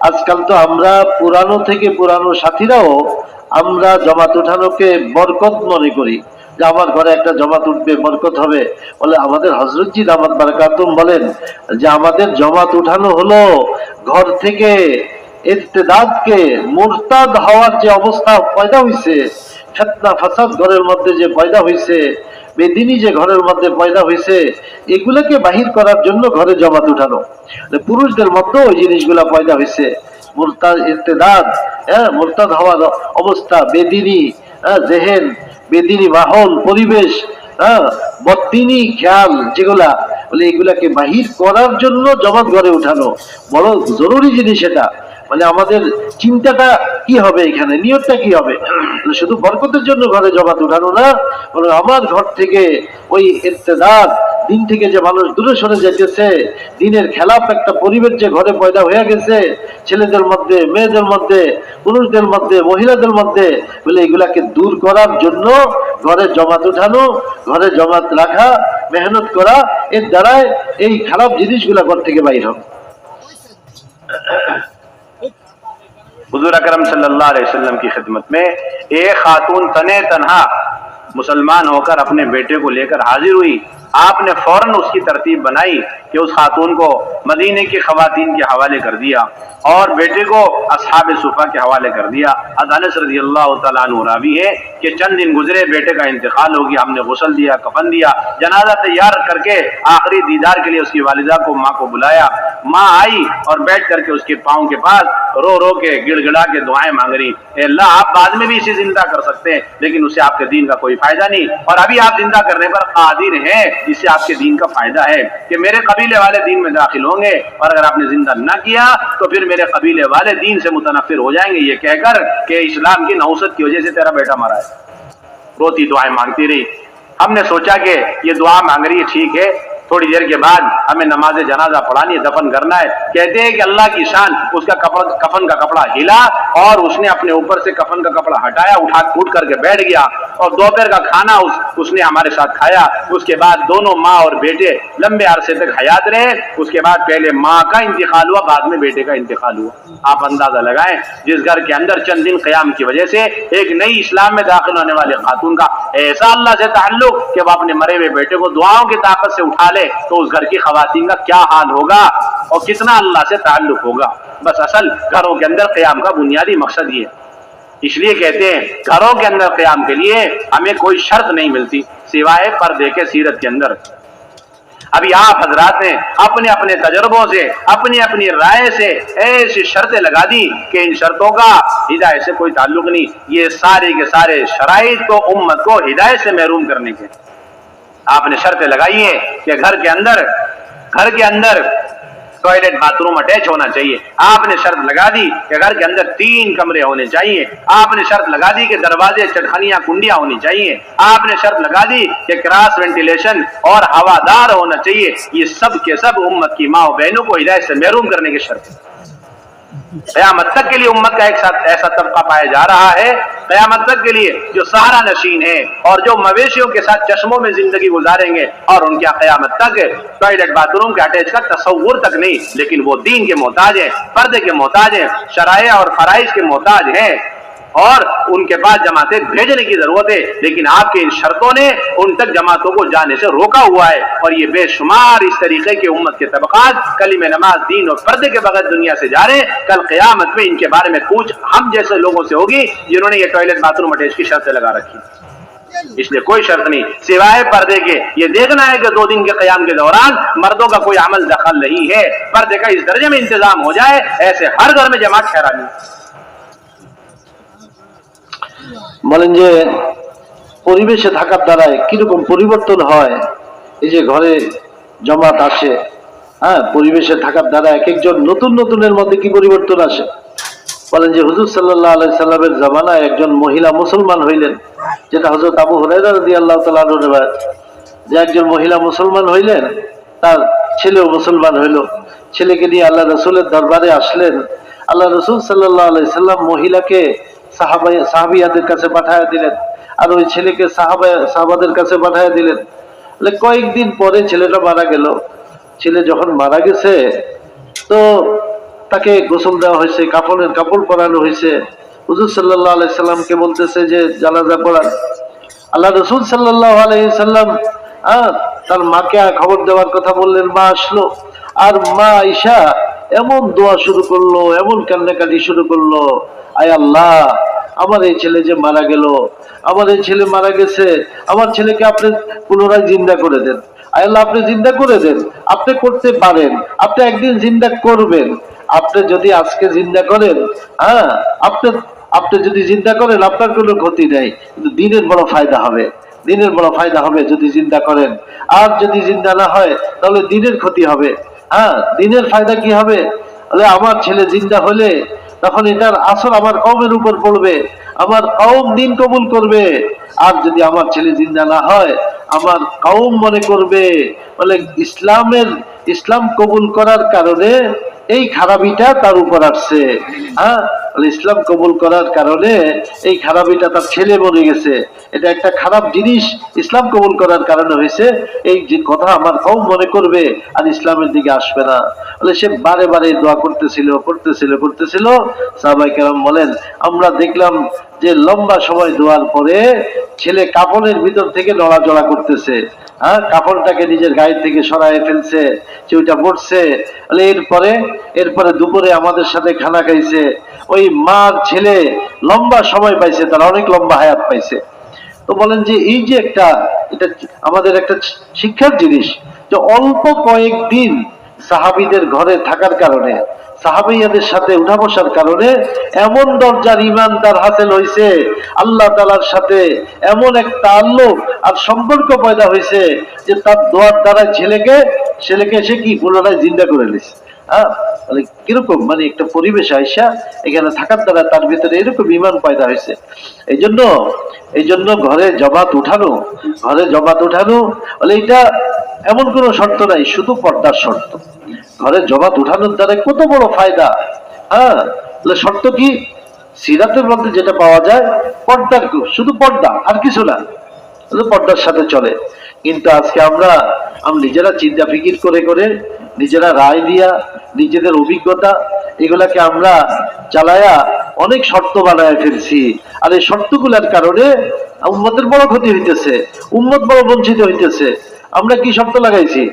আজকাল তো আমরা পুরানো থেকে পুরানো সাথীরাও আমরা জমাত উঠানোকে বরকত মনে করি, যে আমার ঘরে একটা জমাত উঠবে, বরকত হবে। বলে আমাদের হযরতজি দামাত বারাকাতুম বলেন যে আমাদের জমাত উঠানো হলো ঘর থেকে ইরতিদাদকে, মুরতাদ হওয়ার যে অবস্থা পয়দা হইছে, ফিতনা ফাসাদ ঘরের মধ্যে যে পয়দা হইছে, বেদিনী যে ঘরের মধ্যে পয়দা হইছে, এগুলোকে বাহির করার জন্য ঘরে জমাত উঠানো। পুরুষদের মধ্যে ওই জিনিসগুলা পয়দা হইছে, মুরতাদ, ইরতিদাদ, মুরতাদ হওয়ার অবস্থা, বেদিনী জেহেন, বেদিনী মাহল, পরিবেশ, বদ্দিনী খেয়াল যেগুলা, বলে এগুলাকে বাহির করার জন্য জমাত ঘরে উঠানো বড় জরুরি জিনিস। এটা মানে আমাদের চিন্তাটা কি হবে, এখানে নিয়তটা কি হবে, শুধু বরকতের জন্য ঘরে জমাত উঠানো না, আমার ঘর থেকে ওই ইরতিদাদ, দিন থেকে যে মানুষ দূরে সরে যেতেছে, দিনের খেলাফ একটা পরিবেশ যে ঘরে পয়দা হয়ে গেছে, ছেলেদের মধ্যে, মেয়েদের মধ্যে, পুরুষদের মধ্যে, মহিলাদের মধ্যে, বলে এগুলাকে দূর করার জন্য ঘরে জমাত উঠানো, ঘরে জমাত রাখা, মেহনত করা, এর দ্বারাই এই খারাপ জিনিসগুলা ঘর থেকে বাইর হবে। हुजूर अकरम सल्लल्लाहु अलैहि वसल्लम की खिदमत में एक खातून तने तन्हा मुसलमान होकर अपने बेटे को लेकर हाजिर हुई। आपने फौरन उसकी तरतीब बनाई कि उस खातून को मदीने की खवातीन के हवाले कर दिया और बेटे को असहाब सुफा के हवाले कर दिया। अनस रज़ियल्लाहु तआला अन्हु रावी है कि चंद दिन गुजरे, बेटे का इंतकाल हो गया, हमने गुस्ल दिया, कफन दिया, जनाजा तैयार करके आखिरी दीदार के लिए उसकी वालिदा को, माँ को बुलाया। माँ आई और बैठ करके उसके पाँव के पास रो रो के, गिड़गिड़ा के दुआएं मांग रही, अल्लाह आप बाद में भी इसे जिंदा कर सकते हैं, लेकिन उससे आपके दीन का कोई फायदा नहीं, और अभी आप जिंदा करने पर कादिर हैं, जिससे आपके दीन का फायदा है कि मेरे कबीले वाले दीन में दाखिल होंगे, और अगर आपने जिंदा न किया तो फिर मेरे कबीले वाले दीन से मुतनफिर हो जाएंगे, ये कहकर कि इस्लाम की नौसत की वजह से तेरा बेटा मरा है। रोती दुआएं मांगती रही। हमने सोचा कि ये दुआ मांग रही है, ठीक है, थोड़ी देर के बाद हमें नमाज जनाजा पढ़ानी है, दफन करना है। कहते हैं कि अल्लाह की शान, उसका कफन का कपड़ा हिला और उसने अपने ऊपर से कफन का कपड़ा हटाया, उठ करके बैठ गया, और दोपहर का खाना उसने हमारे साथ खाया। उसके बाद दोनों माँ और बेटे लंबे अरसे तक हयात रहे। उसके बाद पहले माँ का इंतकाल हुआ, बाद में बेटे का इंतकाल हुआ। आप अंदाजा लगाएं, जिस घर के अंदर चंद दिन क़याम की वजह से एक नई इस्लाम में दाखिल होने वाले खातून का ऐसा अल्लाह से ताल्लुक कि वह अपने मरे हुए बेटे को दुआओं की ताकत से उठा ले, तो उस घर की खवातीन का क्या हाल होगा और कितना अल्लाह से ताल्लुक होगा। बस असल घरों के अंदर क़याम का बुनियादी मकसद ये, इसलिए कहते हैं घरों के अंदर क़याम के लिए हमें कोई शर्त नहीं मिलती सिवाय पर्दे के सीरत के अंदर। अभी आप हजरात ने अपने अपने तजर्बों से, अपनी अपनी राय से ऐसी शर्तें लगा दी कि इन शर्तों का हिदायत से कोई ताल्लुक नहीं। ये सारे के सारे शराइत को उम्मत को हिदायत से महरूम करने के आपने शर्तें लगाई है कि घर के अंदर टॉयलेट बाथरूम अटैच होना चाहिए। आपने शर्त लगा दी कि घर के अंदर 3 कमरे होने चाहिए। आपने शर्त लगा दी कि दरवाजे, चटखनियां, कुंडियां होनी चाहिए। आपने शर्त लगा दी कि क्रॉस वेंटिलेशन और हवादार होना चाहिए। ये सब के सब उम्मत की माँ बहनों को हिदायत से महरूम करने की शर्त है। क़यामत तक के लिए उम्मत का एक साथ ऐसा तबका पाया जा रहा है, क़यामत तक के लिए जो सहारा नशीन है और जो मवेशियों के साथ चश्मों में जिंदगी गुजारेंगे, और उनके क़यामत तक टॉयलेट बाथरूम के अटैच का तसव्वुर तक नहीं, लेकिन वो दीन के मोहताज हैं, पर्दे के मोहताज हैं, शराया और फराइज के मोहताज हैं, और उनके पास जमातें भेजने की जरूरत है। लेकिन आपके इन शर्तों ने उन तक जमातों को जाने से रोका हुआ है, और ये बेशुमार इस तरीके के उम्मत के तबकात कलीमे नमाज, दीन और पर्दे के बगैर दुनिया से जा रहे हैं। कल क़यामत में इनके बारे में पूछ हम जैसे लोगों से होगी जिन्होंने ये टॉयलेट बाथरूम अटैच की शर्तें लगा रखी। इसलिए कोई शर्त नहीं सिवाय पर्दे के। ये देखना है कि 2 दिन के क़याम के दौरान मर्दों का कोई अमल दखल नहीं है। पर्दे का इस दर्जे में इंतजाम हो जाए, ऐसे हर घर में जमात ठहरानी। বলেন যে পরিবেশে থাকার দ্বারাই কিরকম পরিবর্তন হয়। এই যে ঘরে জমাত আসে, হ্যাঁ, পরিবেশে থাকার দ্বারা এক একজন নতুন নতুনের মধ্যে কি পরিবর্তন আসে। বলেন যে হুজুর সাল্লাল্লাহু আলাইহি সাল্লামের জামানায় একজন মহিলা মুসলমান হইলেন, যেটা হযরত আবু হুরায়রা রাদিয়াল্লাহু তাআলা আনহু রিওয়ায়াত, যে একজন মহিলা মুসলমান হইলেন, তার ছেলেও মুসলমান হইল। ছেলেকে নিয়ে আল্লাহ রাসূলের দরবারে আসলেন। আল্লাহ রাসূল সাল্লাল্লাহু আলাইহি সাল্লাম মহিলাকে সাহাবিয়াদের কাছে পাঠায়া দিলেন, আর ওই ছেলেকে সাহাবাদের কাছে পাঠায়া দিলেন। কয়েকদিন পরে ছেলেটা মারা গেল। ছেলে যখন মারা গেছে তো তাকে গোসল দেওয়া হয়েছে, কাফনের কাপড় পরানো হয়েছে। হুজুর সাল্লাল্লাহু আলাইহি সাল্লামকে বলতেছে যে জানাজা পড়ান। আল্লাহ রাসূল সাল্লাল্লাহু আলাইহি সাল্লাম তার মাকে খবর দেওয়ার কথা বললেন। মা আসলো, আর মা আয়েশা এমন দোয়া শুরু করলো, এমন কান্নাকাটি শুরু করলো, আয় আল্লাহ, আমার এই ছেলে যে মারা গেল, আমার এই ছেলে মারা গেছে, আমার ছেলেকে আপনি পুনরায় জিন্দা করে দেন। আয় আল্লাহ, আপনি জিন্দা করে দেন। আপনি করতে পারেন, আপনি একদিন জিন্দা করবেন। আপনি যদি আজকে জিন্দা করেন, আপনি যদি জিন্দা করেন আপনার কোনো ক্ষতি নেই, কিন্তু দিনের বড় ফায়দা হবে, দিনের বড় ফায়দা হবে যদি জিন্দা করেন। আর যদি জিন্দা না হয় তাহলে দিনের ক্ষতি হবে। দিনের ফায়দা কি হবে? আমার ছেলে জিন্দা হলে তখন এটার আসর আমার কওমের উপর পড়বে, আমার কওম দিন কবুল করবে। আর যদি আমার ছেলে জিন্দা না হয়, আমার কওম মনে করবে বলে ইসলাম কবুল করার কারণে এই খারাপিটা তার উপর আসছে। ইসলাম কবুল করার কারণে এই খারাপিটা তার ছেলে মরে গেছে, এটা একটা খারাপ জিনিস ইসলাম কবুল করার কারণে হয়েছে, এই যে কথা আমার কওম মনে করবে আর ইসলামের দিকে আসবে না। বলে সে বারে বারে দোয়া করতেছিল। সাহাবায়ে কেরাম বলেন, আমরা দেখলাম যে লম্বা সময় দোয়ার পরে ছেলে কাফনের ভিতর থেকে নড়াচড়া করতেছে। কাপড়টাকে নিজের গায়ে থেকে সরায় ফেলছে, ওইটা পড়ছে। এরপরে দুপুরে আমাদের সাথে খানা খাইছে। ওই মার ছেলে লম্বা সময় পাইছে, তারা অনেক লম্বা হায়াত পাইছে। তো বলেন যে এই যে এটা আমাদের একটা শিক্ষার জিনিস, যে অল্প কয়েকদিন সাহাবীদের ঘরে থাকার কারণে, সাহাবাইয়াদের সাথে উঠা বসার কারণে এমন দরজার ঈমান তার হাসিল হয়েছে, আল্লাহ তাআলার সাথে এমন এক তাআল্লুক আর সম্পর্ক পয়দা হয়েছে যে তার দোয়ার দ্বারা ছেলেকে সে কি পুনরায় জিন্দা করে নিছে। মানে কিরকম, মানে একটা পরিবেশ আইসা এখানে থাকার দ্বারা তার ভিতরে এরকম ঈমান পয়দা হয়েছে। এই জন্য ঘরে জমাত উঠানো বলে এটা এমন কোনো শর্ত নাই, শুধু পর্দার শর্ত। ঘরে জমাত উঠানোর দ্বারা কত বড় ফায়দা। শর্ত কি? সিরাতের মধ্যে যেটা পাওয়া যায় পর্দার, শুধু পর্দা আর কিছু না, পর্দার সাথে চলে। কিন্তু আজকে আমরা নিজেরা চিন্তা ফিকির করে নিজেরা রায় দিয়া নিজেদের অভিজ্ঞতা এগুলাকে আমরা চালায়া অনেক শর্ত বানায় ফেলছি। আর এই শর্তগুলোর কারণে উম্মতের বড় ক্ষতি হইতেছে, উম্মত বড় বঞ্চিত হইতেছে। আমরা কি শর্ত লাগাইছি?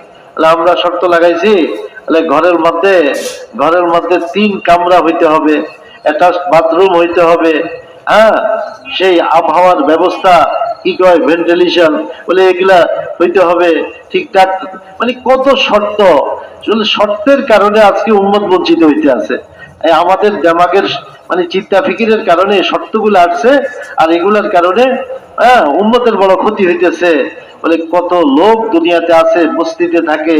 আমরা শর্ত লাগাইছি ঘরের মধ্যে 3 কামরা হইতে হবে, অ্যাটাচড বাথরুম হইতে হবে, সেই আবহাওয়ার ব্যবস্থা কি কয় ভেন্টিলেশন বলে এগুলা হইতে হবে ঠিকঠাক। মানে কত শর্ত, শর্তের কারণে আজকে উম্মত বঞ্চিত হইতে আছে। আমাদের দেমাগের মানে চিন্তা ফিকিরের কারণে শর্তগুলো আসছে, আর এগুলার কারণে উম্মতের বড় ক্ষতি হইতেছে। বলে কত লোক দুনিয়াতে আছে, বস্তিতে থাকে,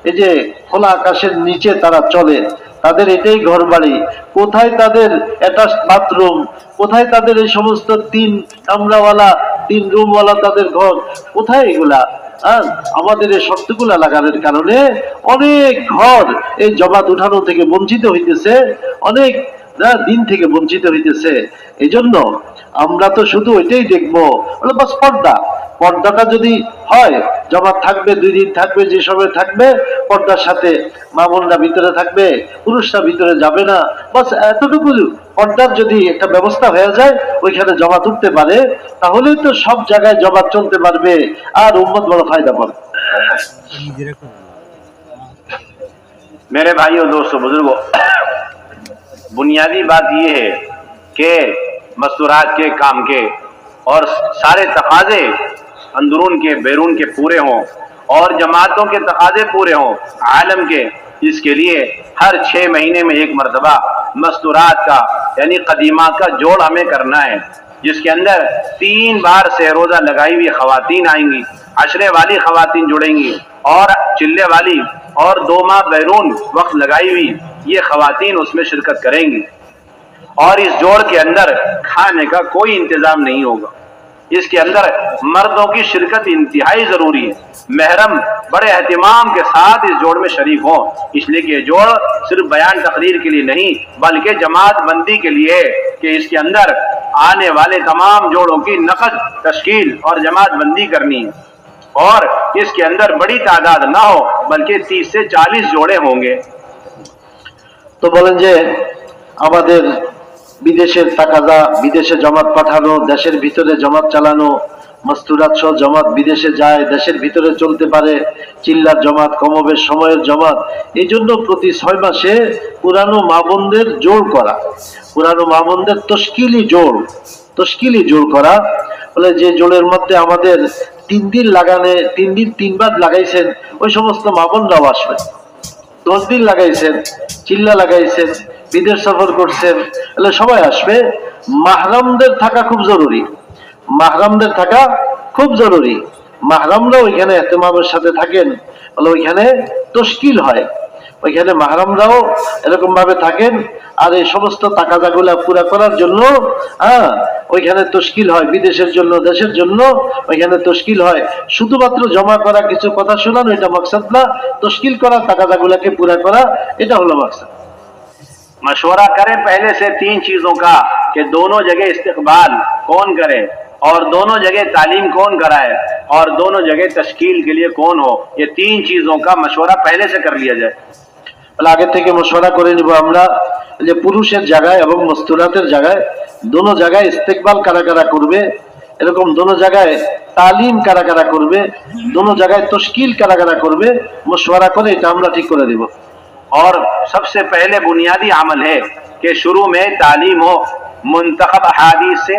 এই যে খোলা আকাশের নিচে তারা চলে, তাদের এটাই ঘর বাড়ি। কোথায় তাদের অ্যাটাচড বাথরুম, কোথায় তাদের এই সমস্ত 3 কামরাওয়ালা 3 রুমওয়ালা তাদের ঘর, কোথায় এগুলা? আমাদের এই শর্তগুলা লাগানোর কারণে অনেক ঘর এই জমাত উঠানো থেকে বঞ্চিত হইতেছে, অনেক দিন থেকে বঞ্চিত হইতেছে। এই জন্য আমরা তো শুধু এটাই দেখবো, বাস পর্দাটা যদি হয়, জমাত থাকবে 2 দিন থাকবে, যে সময় থাকবে পর্দার সাথে মা বোনরা ভিতরে থাকবে, পুরুষরা ভিতরে যাবে না, বাস এতটুকু পর্দার যদি একটা ব্যবস্থা হয়ে যায়, ওইখানে জমাত উঠতে পারে, তাহলেই তো সব জায়গায় জমাত চলতে পারবে আর উম্মত বড় ফায়দা পাবে। मेरे भाइयों, दोस्तों, बुजुर्गों, बुनियादी बात यह है कि मस्तूरात के काम के और सारे तकाजे अंदरून के बैरून के पूरे हों और जमातों के तकाजे पूरे हों आलम के, इसके लिए हर 6 महीने में एक मरतबा मस्तूरात का यानी कदीमा का जोड़ हमें करना है, जिसके अंदर 3 बार सहरोजा लगाई हुई खवातीन आएंगी, अशरे वाली खवातीन जुड़ेंगी और चिल्ले वाली और 2 माह बैरून वक्त लगाई हुई ये खवातीन उसमें शिरकत करेंगी। और इस जोड़ के अंदर खाने का कोई इंतजाम नहीं होगा। इसके अंदर मर्दों की शिरकत इंतहाई जरूरी है। महरम बड़े एहतिमाम के साथ इस जोड़ में शरीक हों, इसलिए कि ये जोड़ सिर्फ बयान तकरीर के लिए नहीं बल्कि जमात बंदी के लिए है कि इसके अंदर आने वाले तमाम जोड़ों की नकद तश्कील और जमात बंदी करनी है। और इसके अंदर बड़ी तादाद ना हो बल्कि 30 से 40 जोड़े होंगे। তো বলেন যে আমাদের বিদেশের তাকাজা, বিদেশে জমাত পাঠানো, দেশের ভিতরে জমাত চালানো, মস্তুরাত সহ জমাত বিদেশে যায়, দেশের ভিতরে চলতে পারে, চিল্লার জমাত, কমবেশ সময়ের জমাত। এই জন্য প্রতি 6 মাসে পুরানো মা বোনদের জোড় করা, পুরানো মা বোনদের তশকিলি জোড় করা। বলে যে জোড়ের মধ্যে আমাদের 3 দিন লাগানে, 3 দিন 3 বার লাগাইছেন ওই সমস্ত মা বোনরাও আসবেন। 10 দিন লাগাইছেন, চিল্লা লাগাইছেন, বিদেশ সফর করছেন, তাহলে সবাই আসবে। মাহরামদের থাকা খুব জরুরি, মাহরামরা ওইখানে এহতেমামের সাথে থাকেন, বলে ওইখানে তশকিল হয়, ওইখানে মাহরামরাও এরকম ভাবে থাকেন। আর এই সমস্ত তাকাজাগুলা পুরা করার জন্য ওইখানে তশকিল হয়, বিদেশের জন্য, দেশের জন্য ওইখানে তশকিল হয়। শুধুমাত্র জমা করা, কিছু কথা শোনানো এটা মাকসাদ না, তশকিল করা, তাকাজাগুলাকে পুরা করা, এটা হলো মাকসাদ। मशवरा करें पहले से 3 चीजों का कि दोनों जगह इस्तेकबाल कौन करे और दोनों जगह तालीम कौन कराए और दोनों जगह तश्कील के लिए कौन हो। ये 3 चीजों का मशवरा पहले से कर लिया जाए। আগে থেকে মশওয়ারা করে নিব আমরা যে পুরুষের জায়গায় এবং মস্তুরাতের জায়গায় দোনো জায়গায় ইস্তেকবাল কারা কারা করবে, এরকম দোনো জায়গায় তালিম কারা কারা করবে, দোনো জায়গায় তশকিল কারা কারা করবে, মশওয়ারা করে এটা আমরা ঠিক করে দিব। और सबसे पहले बुनियादी अमल है कि शुरू में तालीम हो, मुंतखब अहादीस से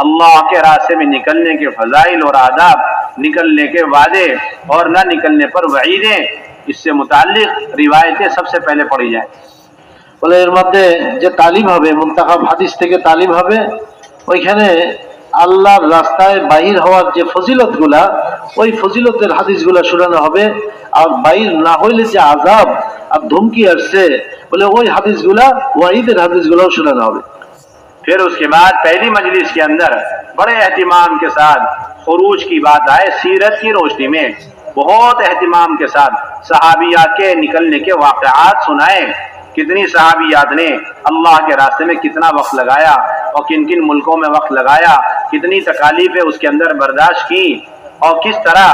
अल्लाह के रास्ते में निकलने के फजाइल और आदाब, निकलने के वादे और न निकलने पर वईदें, इससे मुताल्लिक रिवायतें सबसे पहले पढ़ी जाए। বলে এর মধ্যে যে তালিম হবে, মুনতাখাব হাদিস থেকে তালিম হবে, ওইখানে আল্লাহর রাস্তায় বাহির হওয়ার যে ফজিলত গুলা, ওই ফজিলতের হাদিসগুলা শোনানো হবে। আর বাহির না হইলে যে আযাব আর ধমকি আসছে, বলে ওই হাদিসগুলা, ওয়াইদের হাদিসগুলাও শোনানো হবে। फिर उसके बाद पहली मजलिस के अंदर बड़े एहतिमाम के साथ खुरूज की बात आए, सीरत की रोशनी में बहुत एहतिमाम के साथ सहाबियात के निकलने के वाक़यात सुनाए। कितनी सहाबियात ने अल्लाह के रास्ते में कितना वक्त लगाया और किन किन मुल्कों में वक्त लगाया, कितनी तकालीफें उसके अंदर बर्दाश्त की, और किस तरह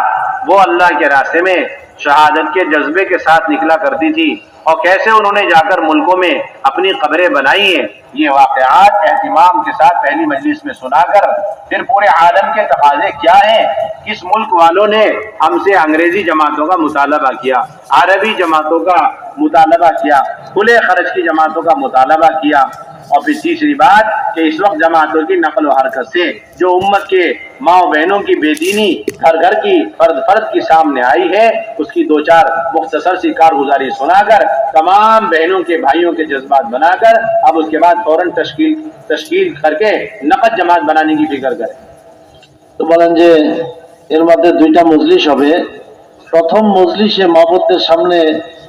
वो अल्लाह के रास्ते में शहादत के जज्बे के साथ निकला करती थी, और कैसे उन्होंने जाकर मुल्कों में अपनी कब्रें बनाई हैं। ये वाक़यात एहतिमाम के साथ पहली मजलिस में सुनाकर फिर पूरे आलम के तकाज़े क्या हैं, किस मुल्क वालों ने हमसे अंग्रेजी जमातों का मुतालबा किया, अरबी जमातों का मुतालबा किया, खुले खर्च की जमातों का मुतालबा किया, और फिर तीसरी बात कि इस वक्त जमातों की नकल व हरकत से जो उम्मत के माँ बहनों की बेदीनी घर घर की फर्द फर्द की सामने आई है, उसकी दो चार मुख्तसर सी कारगुजारी सुनाकर तमाम बहनों के भाइयों के जज्बात बनाकर अब उसके बाद फौरन तश्कील करके नकद जमात बनाने की फिक्र करें। তো বলেন যে এর মধ্যে দুইটা মজলিস হবে। প্রথম মজলিসে মাহবুবদের সামনে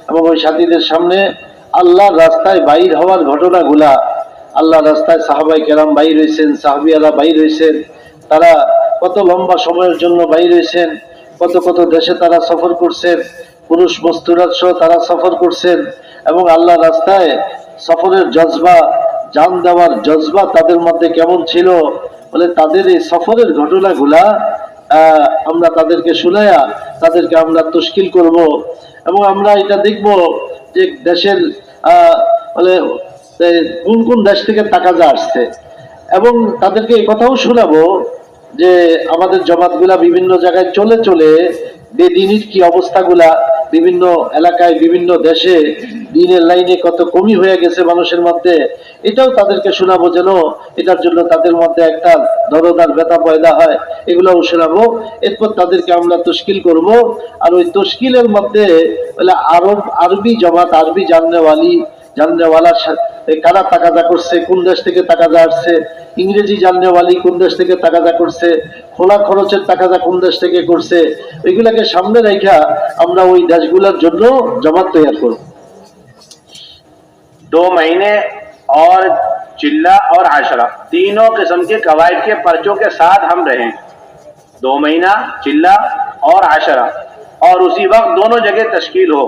এবং ওই সাথীদের সামনে আল্লাহর রাস্তায় বাইর হওয়ার ঘটনাগুলা, আল্লাহর রাস্তায় সাহাবাই কেরাম বাইর হয়েছেন, সাহাবিয়ারা বাইর হয়েছেন, তারা কত লম্বা সময়ের জন্য বাইর হয়েছেন, কত কত দেশে তারা সফর করছেন, পুরুষ মস্তুরাত সহ তারা সফর করছেন, এবং আল্লাহ রাস্তায় সফরের জজবা, জান দেওয়ার জজবা তাদের মধ্যে কেমন ছিল, বলে তাদের এই সফরের ঘটনাগুলা আমরা তাদেরকে শুনায়া তাদেরকে আমরা তশকিল করব। এবং আমরা এটা দেখব যে দেশের বলে কোন কোন দেশ থেকে তাকাজা আসছে, এবং তাদেরকে এই কথাও শোনাবো যে আমাদের জমাতগুলা বিভিন্ন জায়গায় চলে চলে বেদিনীর কি অবস্থাগুলা, বিভিন্ন এলাকায় বিভিন্ন দেশে দিনের লাইনে কত কমি হয়ে গেছে মানুষের মধ্যে, এটাও তাদেরকে শোনাবো, যেন এটার জন্য তাদের মধ্যে একটা দরদার ব্যথা পয়দা হয়, এগুলোও শোনাবো। এরপর তাদেরকে আমরা তশকিল করব। আর ওই তশকিলের মধ্যে বলে আরবি জমাত, আরবি জাননেওয়ালা কারা তাকাজা করছে, কোন দেশ থেকে তাকাজা আসছে, ইংরেজি জাননেওয়ালি কোন দেশ থেকে তাকাজা করছে, খোলা খরচের তাকাজা কোন দেশ থেকে করছে, এগুলাকে সামনে রেখা আমরা ওই দেশগুলোর জন্য জমাত তৈরি করব। 2 महीने और चिल्ला और आशरा तीनों किस्म के कवायद के पर्चों के साथ हम रहें। 2 महीना चिल्ला और आशरा, और उसी वक्त दोनों जगह तश्कील हो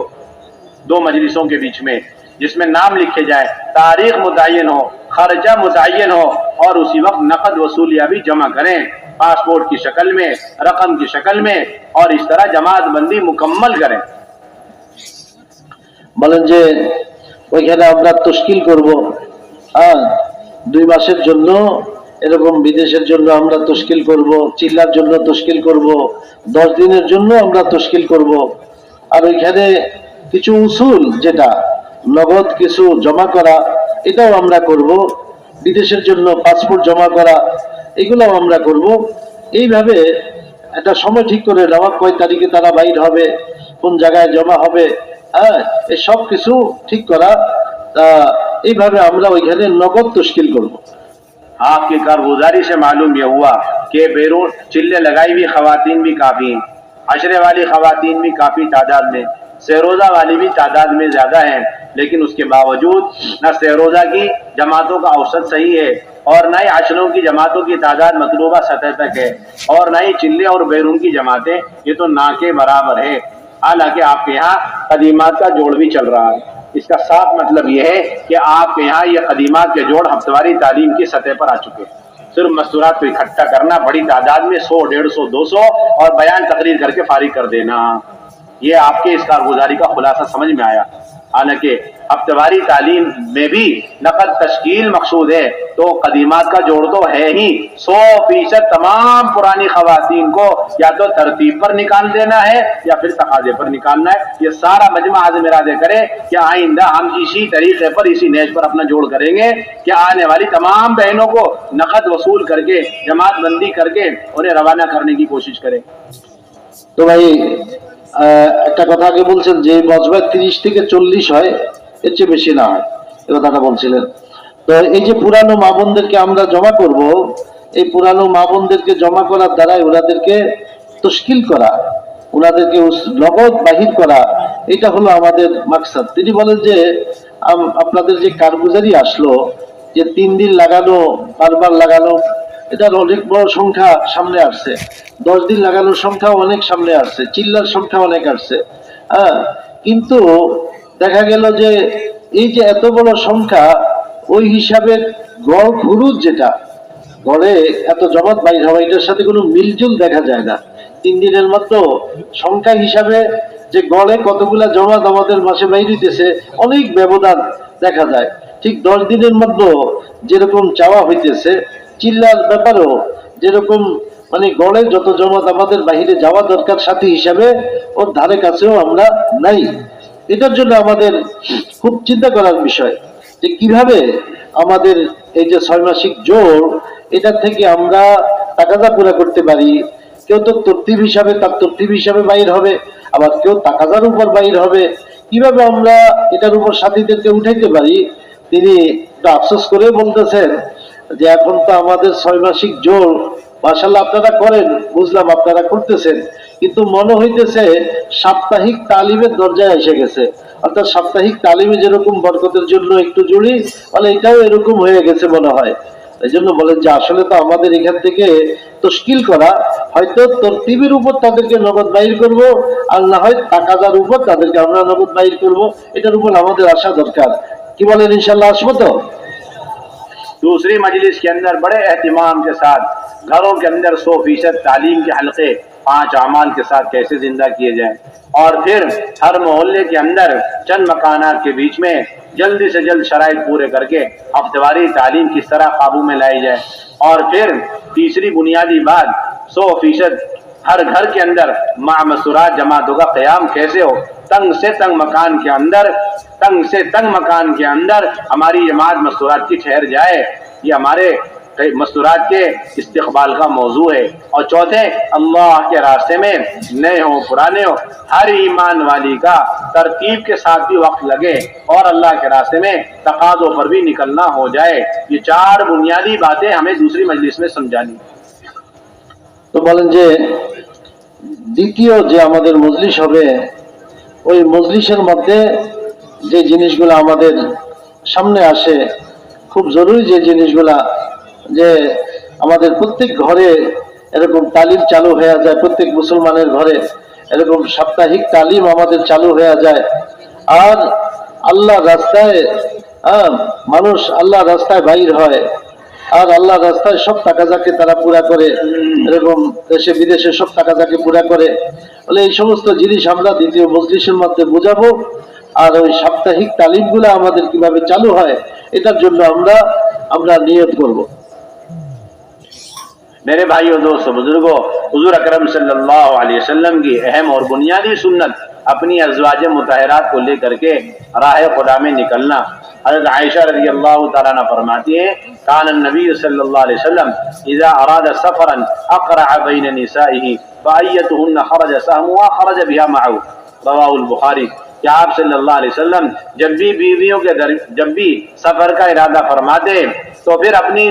2 मजलिसों के बीच में, जिसमें नाम लिखे जाए, तारीख मुतय्यन हो, खर्चा मुतय्यन हो, और उसी वक्त नकद वसूलिया भी जमा करें पासपोर्ट की शक्ल में, रकम की शक्ल में, और इस तरह जमात बंदी मुकम्मल करें। বলেন যে ওইখানে আমরা তশকিল করব, 2 মাসের জন্য এরকম বিদেশের জন্য আমরা তশকিল করব, চিল্লার জন্য তশকিল করব, 10 দিনের জন্য আমরা তশকিল করব। আর ওইখানে কিছু উসুল, যেটা নগদ কিছু জমা করা, এটাও আমরা করব। বিদেশের জন্য পাসপোর্ট জমা করা, এগুলোও আমরা করব। এইভাবে একটা সময় ঠিক করে নেওয়া, কয় তারিখে তারা বাইর হবে, কোন জায়গায় জমা হবে, এই সব কিছু ঠিক করা। এইভাবে আমরা ওইখানে নগদ তশকিল করব। आपकी कारगुजारी से मालूम यह हुआ कि बैरून चिल्ले लगाई हुई खवातीन भी काफ़ी हैं, अशरे वाली खवातीन भी काफ़ी तादाद में, सहरोज़ा वाली भी तादाद में ज़्यादा हैं, लेकिन उसके बावजूद न सहरोज़ा की जमातों का औसत सही है, और न ही अशरों की जमातों की तादाद मतलूबा सतह तक है, और न ही चिल्ले और बैरून की जमातें ये तो ना के बराबर है। हालांकि आपके यहाँ कदीमात का जोड़ भी चल रहा है। इसका साफ मतलब यह है कि आपके यहाँ ये कदीमात के जोड़ हफ्तेवारी तालीम की सतह पर आ चुके हैं। सिर्फ मस्तूरात को इकट्ठा करना बड़ी तादाद में 100, 150, 200 और बयान तकरीर करके फारिग कर देना, ये आपके इस कारगुजारी का खुलासा समझ में आया। हालांकि हफ्तेवारी तालीम में भी नकद तश्कील मकसूद है, तो कदीमात का जोड़ तो है ही। 100% तमाम पुरानी खवातीन को या तो तरतीब पर निकाल देना है या फिर तकाजे पर निकालना है। ये सारा मजमा आज़म इरादे करे कि आइंदा हम इसी तरीके पर, इसी नेज पर अपना जोड़ करेंगे कि आने वाली तमाम बहनों को नकद वसूल करके, जमात बंदी करके उन्हें रवाना करने की कोशिश करें। তো ভাই একটা কথা আগে বলছেন যে মজবা 30 থেকে 40 হয়, এর চেয়ে বেশি না হয়। এই কথাটা বলছিলেন। তো এই যে পুরানো মা বোনদেরকে আমরা জমা করব, এই পুরানো মা বোনদেরকে জমা করার দ্বারাই ওনাদেরকে তশকিল করা, ওনাদেরকে নগদ বাহির করা, এটা হলো আমাদের মাকসাদ। তিনি বলেন যে আপনাদের যে কারগুজারি আসলো, যে 3 দিন লাগানো, বারবার লাগানো, এটার অনেক বড় সংখ্যা সামনে আসছে। 10 দিন লাগানোর সংখ্যা অনেক সামনে আসছে, চিল্লার সংখ্যা অনেক আসছে। হ্যাঁ, কিন্তু দেখা গেল যে এই যে এত বড় সংখ্যা, ওই হিসাবে গড় খরচ যেটা, গড়ে এত জমাত বাইর হওয়া, এটার সাথে কোনো মিলজুল দেখা যায় না। 3 দিনের মতো সংখ্যা হিসাবে যে গড়ে কতগুলা জমাত আমাদের মাসে বাইর হইতেছে, অনেক ব্যবধান দেখা যায়। ঠিক 10 দিনের মধ্যে যেরকম চাওয়া হইতেছে, চিল্লার ব্যাপারেও যেরকম মানে গড়ে যত জমাত আমাদের বাহিরে যাওয়া দরকার সাথী হিসাবে, ওর ধারে কাছেও আমরা নাই। এটার জন্য আমাদের খুব চিন্তা করার বিষয় যে কিভাবে আমাদের এই যে 6 মাসিক জোর, এটা থেকে আমরা তাকাদা পুরা করতে পারি। কেউ তো তরতিব হিসাবে, তার তরতিব হিসাবে বাইর হবে, আবার কেউ তাকাদার উপর বাইর হবে। কিভাবে আমরা এটার উপর সাথীদেরকে উঠাইতে পারি, তিনি একটু আফসোস করে বলতেছেন যে এখন তো আমাদের 6 মাসিক জোর মাশাআল্লাহ আপনারা করেন, বুঝলাম আপনারা করতেছেন, কিন্তু মনে হইতেছে সাপ্তাহিক তালিমের দরজায় এসে গেছে। অর্থাৎ সাপ্তাহিক তালিমে যেরকম বরকতের জন্য একটু জুড়ি, মানে এটাও এরকম হয়ে গেছে মনে হয়। এই জন্য বলেন যে আসলে তো আমাদের এখান থেকে তশকিল করা, হয়তো তরতিবের উপর তাদেরকে নগদ বাইর করব, আর না হয় তাকাদার উপর তাদেরকে আমরা নগদ বাইর করব। এটার উপর আমাদের আসা দরকার। কি বলেন, ইনশাল্লাহ আসবো তো? दूसरी मजलिस के अंदर बड़े एहतिमाम के साथ घरों के अंदर 100% तालीम के हलके 5 अमाल के साथ कैसे जिंदा किए जाए, और फिर हर मोहल्ले के अंदर चंद मकानात के बीच में जल्दी से जल्द शराइत पूरे करके हफ्तेवारी तालीम किस तरह काबू में लाई जाए। और फिर तीसरी बुनियादी बात 100% हर घर के अंदर मसूरात जमातों का क़याम कैसे हो। तंग से तंग मकान के अंदर, तंग से तंग मकान के अंदर हमारी जमात मसूरात की ठहर जाए, ये हमारे मस्तूरात के इस्तिक़बाल का मौजू है। और चौथे, अल्लाह के रास्ते में नए हो पुराने हो, हर ईमान वाली का तरतीब के साथ भी वक्त लगे और अल्लाह के रास्ते में तकाज़ों पर भी निकलना हो जाए। ये 4 बुनियादी बातें हमें दूसरी मजलिस में समझानी। তো বলেন যে দ্বিতীয় যে আমাদের মজলিস হবে, ওই মজলিসের মধ্যে যে জিনিসগুলো আমাদের সামনে আসে, খুব জরুরি যে জিনিসগুলা, যে আমাদের প্রত্যেক ঘরে এরকম তালিম চালু হয়ে যায়, প্রত্যেক মুসলমানের ঘরে এরকম সাপ্তাহিক তালিম আমাদের চালু হয়ে যায়। আর আল্লাহ রাস্তায় মানুষ আল্লাহ রাস্তায় বাইর হয়, আর আল্লাহ রাস্তায় সব তাকাজাকে তারা পুরা করে, এরকম দেশে বিদেশে সব তাকাজাকে পুরা করে। বলে এই সমস্ত জিনিস আমরা দ্বিতীয় মজলিসের মধ্যে বুঝাবো। আর ওই সাপ্তাহিক তালিমগুলো আমাদের কিভাবে চালু হয়, এটার জন্য আমরা নিয়ত করব। मेरे भाइयों दोस्तों बुजुर्गों, हुजूर अकरम सल्लल्लाहु अलैहि वसल्लम की अहम और बुनियादी सुन्नत अपनी अज़वाज मुतहरात को लेकर के राह खुदा में निकलना। हज़रत आयशा रज़ियल्लाहु तआला अन्हा फरमाती है, कान नबी सल्लल्लाहु अलैहि वसल्लम इज़ा अरादा सफरन अक़रअ बैन निसाइही फ़अय्यतुहुन्न खरज सहमुहा खरज बिहा मअहू, रवाहुल बुखारी। कि आप सल्लल्लाहु अलैहि वसल्लम जब भी बीवियों के जब भी सफर का इरादा फरमाते तो फिर अपनी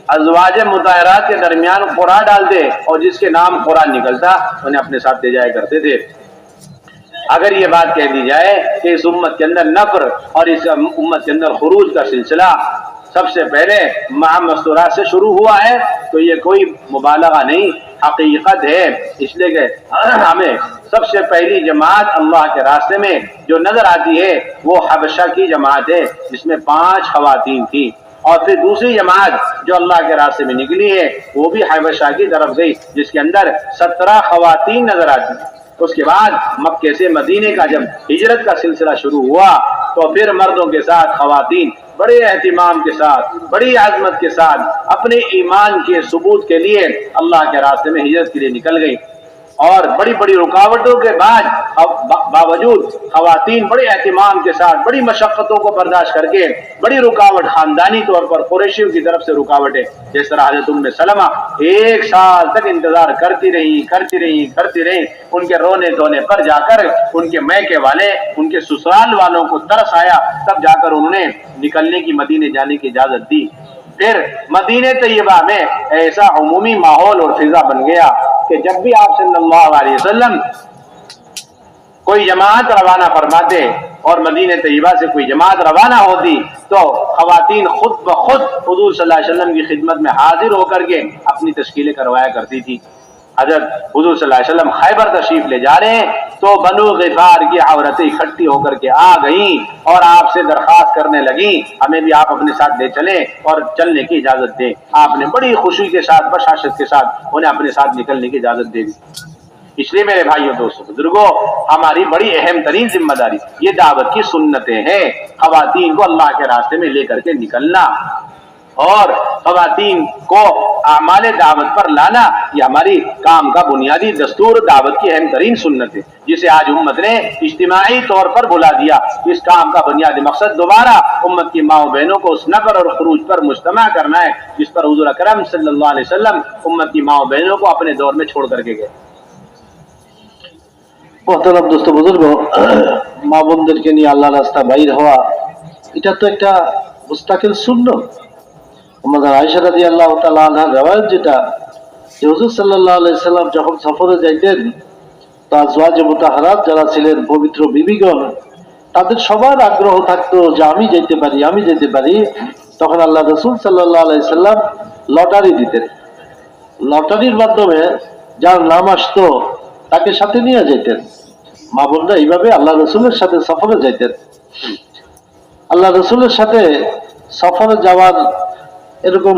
अज़वाज मुतहरात के दरमियान क़ुरा डालते और जिसके नाम क़ुरा निकलता उन्हें अपने साथ ले जाया करते थे। अगर ये बात कह दी जाए कि इस उम्मत के अंदर नफ़र और इस उम्मत के अंदर खुरूज का सिलसिला सबसे पहले मस्तूरात से शुरू हुआ है, तो ये कोई मुबालगा नहीं, हकीकत है। इसलिए कि हमें सबसे पहली जमात अल्लाह के रास्ते में जो नजर आती है वो हबशा की जमात है, जिसमें 5 खवातीन थी। और फिर दूसरी जमात जो अल्लाह के रास्ते में निकली है वो भी हबशा की तरफ गई, जिसके अंदर 17 खवातीन नजर आती है। उसके बाद मक्के से मदीने का जब हिजरत का सिलसिला शुरू हुआ तो फिर मर्दों के साथ खवातीन बड़े एहतिमाम के साथ, बड़ी आजमत के साथ अपने ईमान के सबूत के लिए अल्लाह के रास्ते में हिजरत के लिए निकल गई। اور بڑی بڑی رکاوٹوں کے باوجود خواتین بڑے اہتمام کے ساتھ بڑی مشقتوں کو برداشت کر کے بڑی رکاوٹ خاندانی طور پر قریشیوں کی طرف سے رکاوٹیں، جس طرح حضرت ام سلمہ 1 سال تک انتظار کرتی رہی، ان کے رونے دھونے پر جا کر ان کے میکے والے، ان کے سسرال والوں کو ترس آیا، تب جا کر انہوں نے نکلنے کی، مدینے جانے کی اجازت دی۔ پھر مدینہ طیبہ میں ایسا عمومی ماحول اور فضا بن گیا کہ جب بھی آپ صلی اللہ علیہ وسلم کوئی جماعت روانہ فرماتے اور مدینہ طیبہ سے کوئی جماعت روانہ ہوتی تو خواتین خود بخود حضور صلی اللہ علیہ وسلم کی خدمت میں حاضر ہو کر کے اپنی تشکیلیں کروایا کرتی تھی۔ حضرت حضور صلی اللہ علیہ وسلم خیبر تشریف لے جا رہے ہیں تو بنو غفار کی عورتیں اکٹھی ہو کر کے آ گئیں اور آپ سے درخواست کرنے لگیں ہمیں بھی آپ اپنے ساتھ لے چلیں اور چلنے کی اجازت دیں۔ آپ نے بڑی خوشی کے ساتھ، بشاشت کے ساتھ انہیں اپنے ساتھ نکلنے کی اجازت دے دی۔ اس لیے میرے بھائیوں دوستوں بزرگوں، ہماری بڑی اہم ترین ذمہ داری یہ دعوت کی سنتیں ہیں، خواتین کو اللہ کے راستے میں لے کر کے نکلنا اور خواتین کو اعمال دعوت پر لانا، یہ ہماری کام کا بنیادی دستور، دعوت کی اہم ترین سنت ہے، جسے آج امت نے اجتماعی طور پر بھلا دیا۔ اس کام کا بنیادی مقصد دوبارہ امت کی ماں و بہنوں کو اس نفر اور خروج پر مجتمع کرنا ہے جس پر حضور اکرم صلی اللہ علیہ وسلم امت کی ماں و بہنوں کو اپنے دور میں چھوڑ کر کے گئے۔ মোহতারাম দোস্ত বুজুর্গ, মা বোনদেরকে নিয়ে আল্লাহ রাস্তা বাইর হওয়া এটা তো একটা মুস্তাকিল সুন্নত। আমাদের আয়েশা রাদিয়াল্লাহু তাআলা আনহার রওয়ায়াত যেটা, যে হুজুর সাল্লাল্লাহু আলাইহি সাল্লাম যখন সফরে যাইতেন তো আজওয়াজে মুতাহারাত যারা ছিলেন পবিত্র বিবিগণ তাদের সবার আগ্রহ থাকতো যে আমি যেতে পারি। তখন আল্লাহ রাসূল সাল্লাল্লাহু আলাইহি সাল্লাম লটারি দিতেন। লটারির মাধ্যমে যার নাম আসতো তাকে সাথে নিয়ে যেতেন। মা বোনরা এইভাবে আল্লাহ রসুলের সাথে সফরে যাইতেন। আল্লাহ রসুলের সাথে সফরে যাওয়ার এরকম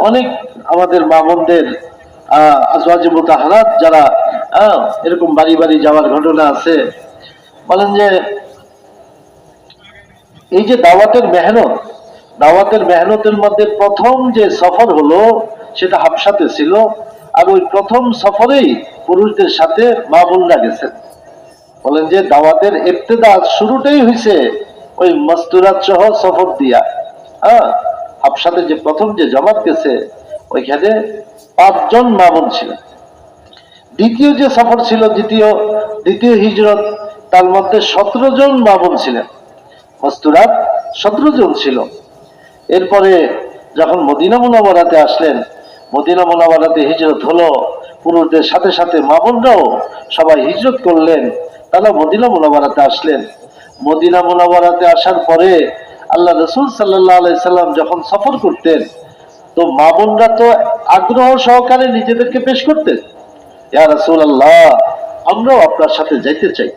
অনেক আমাদের মা বোনদের আজওয়াজে মুতাহারাত যারা এরকম বাড়ি বাড়ি যাওয়ার ঘটনা আছে। বলেন যে এই যে দাওয়াতের মেহনতের মধ্যে প্রথম যে সফর হলো সেটা হাবশাতে ছিল, আর ওই প্রথম সফরেই পুরুষদের সাথে মা বোনরা গেছেন। বলেন যে দাওয়াতের ইবতিদা শুরুটাই হয়েছে ওই মাস্তুরাত সহ সফর দিয়া। হাবশাতে যে প্রথম যে জামাত গেছে ওইখানে 5 জন মা বোন ছিলেন। দ্বিতীয় যে সফর ছিল, দ্বিতীয় হিজরত, তার মধ্যে 17 জন মা বোন ছিলেন। মাস্তুরাত 17 জন ছিল। এরপরে যখন মদিনা মুনাওয়ারাতে আসলেন, মদিনা মুনাওয়ারাতে হিজরত হলো, পুরুষদের সাথে সাথে মা বোনরাও সবাই হিজরত করলেন, তারা মদিনা মুনাওয়ারাতে আসলেন। মদিনা মুনাওয়ারাতে আসার পরে আল্লাহ রাসূল সাল্লাল্লাহু আলাইহি সাল্লাম যখন সফর করতেন তো মা বোনরা তো আগ্রহ সহকারে নিজেদেরকে পেশ করতেন, ইয়া রাসূলুল্লাহ আমরাও আপনার সাথে যাইতে চাই,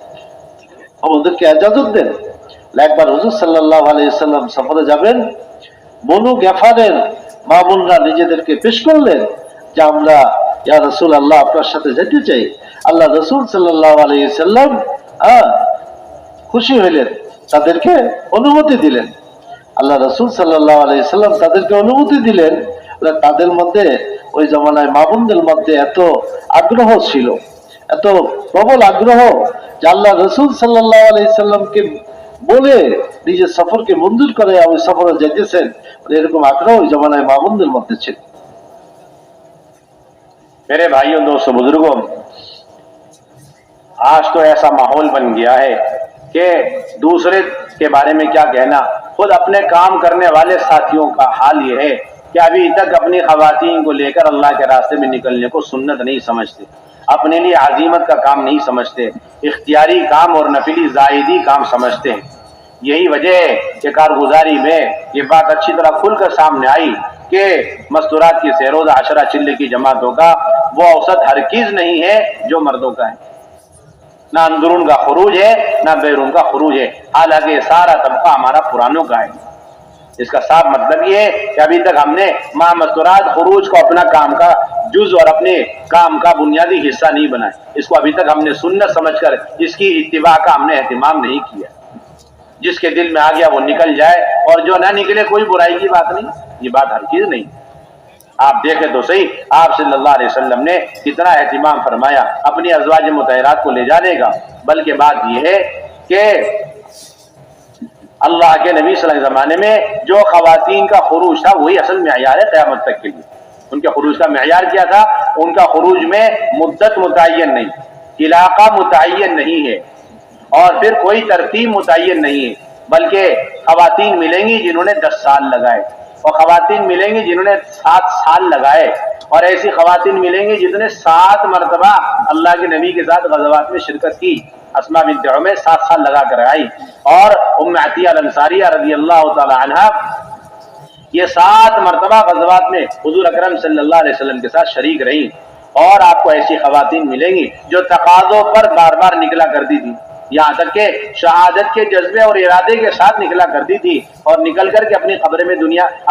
আমাদেরকে ইজাজত দেন। একবার হুজুর সাল্লাল্লাহু আলাইহি সাল্লাম সফরে যাবেন, বনু গেফারের মা বোনরা নিজেদেরকে পেশ করলেন যে আমরা ইয়া রাসূলুল্লাহ আপনার সাথে যেতে চাই। আল্লাহ রাসূল সাল্লাল্লাহু আলাইহি সাল্লাম খুশি হইলেন, তাদেরকে অনুমতি দিলেন। আল্লাহ রাসূল সাল্লাল্লাহু আলাইহি সাল্লাম তাদেরকে অনুমতি দিলেন। তাদের মধ্যে ওই জামানায় মা বোনদের মধ্যে এত আগ্রহ ছিল, এত প্রবল আগ্রহ যে আল্লাহ রাসূল সাল্লাল্লাহু আলাইহি সাল্লামকে বলে নিজের সফরকে মঞ্জুর করে ওই সফরে যেতেছেন। এরকম আগ্রহ ওই জামানায় মা বোনদের মধ্যে ছিল। मेरे भाइयों दोस्तों बुजुर्गों, आज तो ऐसा माहौल बन गया है कि दूसरे के बारे में क्या कहना, खुद अपने काम करने वाले साथियों का हाल ये है कि अभी तक अपनी खवातीन को लेकर अल्लाह के रास्ते में निकलने को सुन्नत नहीं समझते, अपने लिए अजीमत का काम नहीं समझते, इख्तियारी काम और नफिली जायदी काम समझते हैं। यही वजह है कि कारगुजारी में ये बात अच्छी तरह खुलकर सामने आई कि मस्तूरात की सेरोज़ा अशरा चिल्ले की जमातों का वो औसत हरगिज़ नहीं है जो मर्दों का है, ना अंदरून का खुरूज है ना बैरून का खुरूज है, हालांकि सारा तबका हमारा पुरानों का है। इसका साफ मतलब ये है कि अभी तक हमने मां मस्तूरात खुरूज को अपना काम का जुज और अपने काम का बुनियादी हिस्सा नहीं बनाया, इसको अभी तक हमने सुन्नत समझकर इसकी इत्तिबा का हमने एहतिमाम नहीं किया। जिसके दिल में आ गया वो निकल जाए और जो ना निकले कोई बुराई की बात नहीं, ये बात हर चीज नहीं। آپ دیکھیں تو صحیح آپ صلی اللہ علیہ وسلم نے کتنا اہتمام فرمایا اپنی ازواج مطہرات کو لے جانے کا. بلکہ بات یہ ہے کہ اللہ کے نبی صلی اللہ علیہ وسلم زمانے میں جو خواتین کا خروج تھا وہی اصل معیار ہے قیامت تک کے لیے. ان کے خروج کا معیار کیا تھا؟ ان کا خروج میں مدت متعین نہیں، علاقہ متعین نہیں ہے، اور پھر کوئی ترتیب متعین نہیں ہے، بلکہ خواتین ملیں گی جنہوں نے 10 سال لگائے، اور خواتین ملیں گی جنہوں نے 7 سال لگائے، اور ایسی خواتین ملیں گی جنہوں نے 7 مرتبہ اللہ کے نبی کے ساتھ غزوات میں شرکت کی. اسماء بنت عمیس 7 سال لگا کر آئی، اور ام عطیہ الانصاریہ رضی اللہ تعالی عنہا یہ 7 مرتبہ غزوات میں حضور اکرم صلی اللہ علیہ وسلم کے ساتھ شریک رہیں. اور آپ کو ایسی خواتین ملیں گی جو تقاضوں پر بار بار نکلا کرتی تھی، یہاں تک کہ شہادت کے جذبے اور ارادے کے ساتھ نکلا کرتی تھی، اور نکل کر کے اپنی قبر میں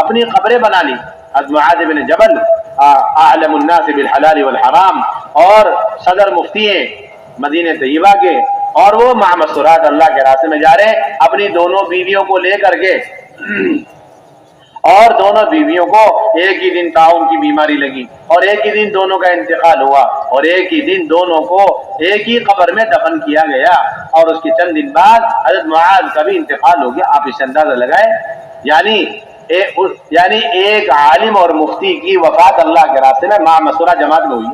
اپنی قبریں بنا لی. حضرت معاذ بن جبل اعلم الناس بالحلال والحرام اور صدر مفتی ہیں مدینہ طیبہ کے، اور وہ مع مسرات اللہ کے راستے میں جا رہے ہیں اپنی دونوں بیویوں کو لے کر کے، اور دونوں بیویوں کو ایک ہی دن طاعون کی بیماری لگی، اور ایک ہی دن دونوں کا انتقال ہوا، اور ایک ہی دن دونوں کو ایک ہی قبر میں دفن کیا گیا، اور اس کے چند دن بعد حضرت معاذ کا بھی انتقال ہو گیا. آپ اس سے اندازہ لگائیں، یعنی ایک عالم اور مفتی کی وفات اللہ کے راستے میں مع مسورہ جماعت میں ہوئی.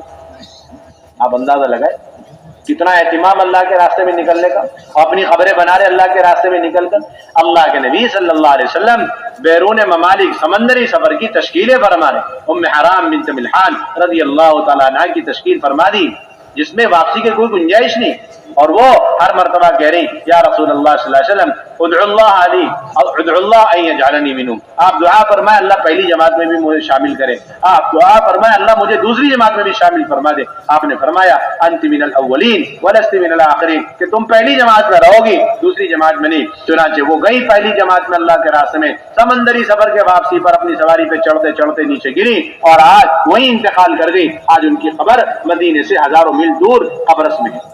آپ اندازہ لگائیں کتنا اہتمام اللہ کے راستے میں نکلنے کا، اپنی خبریں بنا رہے اللہ کے راستے میں نکل کر. اللہ کے نبی صلی اللہ علیہ وسلم بیرون ممالک سمندری سفر کی تشکیلیں فرما رہے. ام حرام بنت ملحان رضی اللہ تعالیٰ عنہ کی تشکیل فرما دی جس میں واپسی کی کوئی گنجائش نہیں، اور وہ ہر مرتبہ کہہ رہی یا رسول اللہ صلی اللہ علیہ وسلم ادعو اللہ علی ادعو اللہ ان یجعلنی منہم. آپ دعا فرمائے اللہ پہلی جماعت میں بھی مجھے شامل کرے، آپ دعا فرمائے اللہ مجھے دوسری جماعت میں بھی شامل فرما دے. آپ نے فرمایا انت من الاولین ولست من الاخرین، کہ تم پہلی جماعت میں رہو گی دوسری جماعت میں نہیں. چنانچہ وہ گئی پہلی جماعت میں اللہ کے راستے میں، سمندری سفر کے واپسی پر اپنی سواری پہ چڑھتے چڑھتے نیچے گری اور آج وہی انتقال کر گئی. آج ان کی قبر مدینے سے ہزاروں میل دور قبرص میں ہے.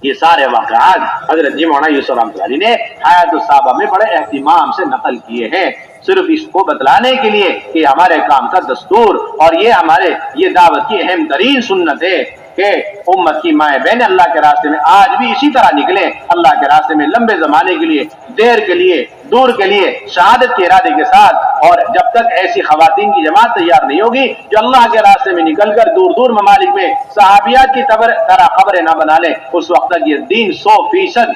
یہ سارے واقعات حضرت جی مولانا یوسف رحمۃ اللہ علیہ نے حیات الصحابہ میں بڑے اہتمام سے نقل کیے ہیں، صرف اس کو بتلانے کے لیے کہ ہمارے کام کا دستور اور یہ دعوت کی اہم ترین سنت ہے کہ امت کی مائیں بہنیں اللہ کے راستے میں آج بھی اسی طرح نکلیں، اللہ کے راستے میں لمبے زمانے کے لیے، دیر کے لیے، دور کے لیے، شہادت کے ارادے کے ساتھ. اور جب تک ایسی خواتین کی جماعت تیار نہیں ہوگی جو اللہ کے راستے میں نکل کر دور دور ممالک میں صحابیات کی طرح خبریں نہ بنا لیں، اس وقت تک یہ دین 100%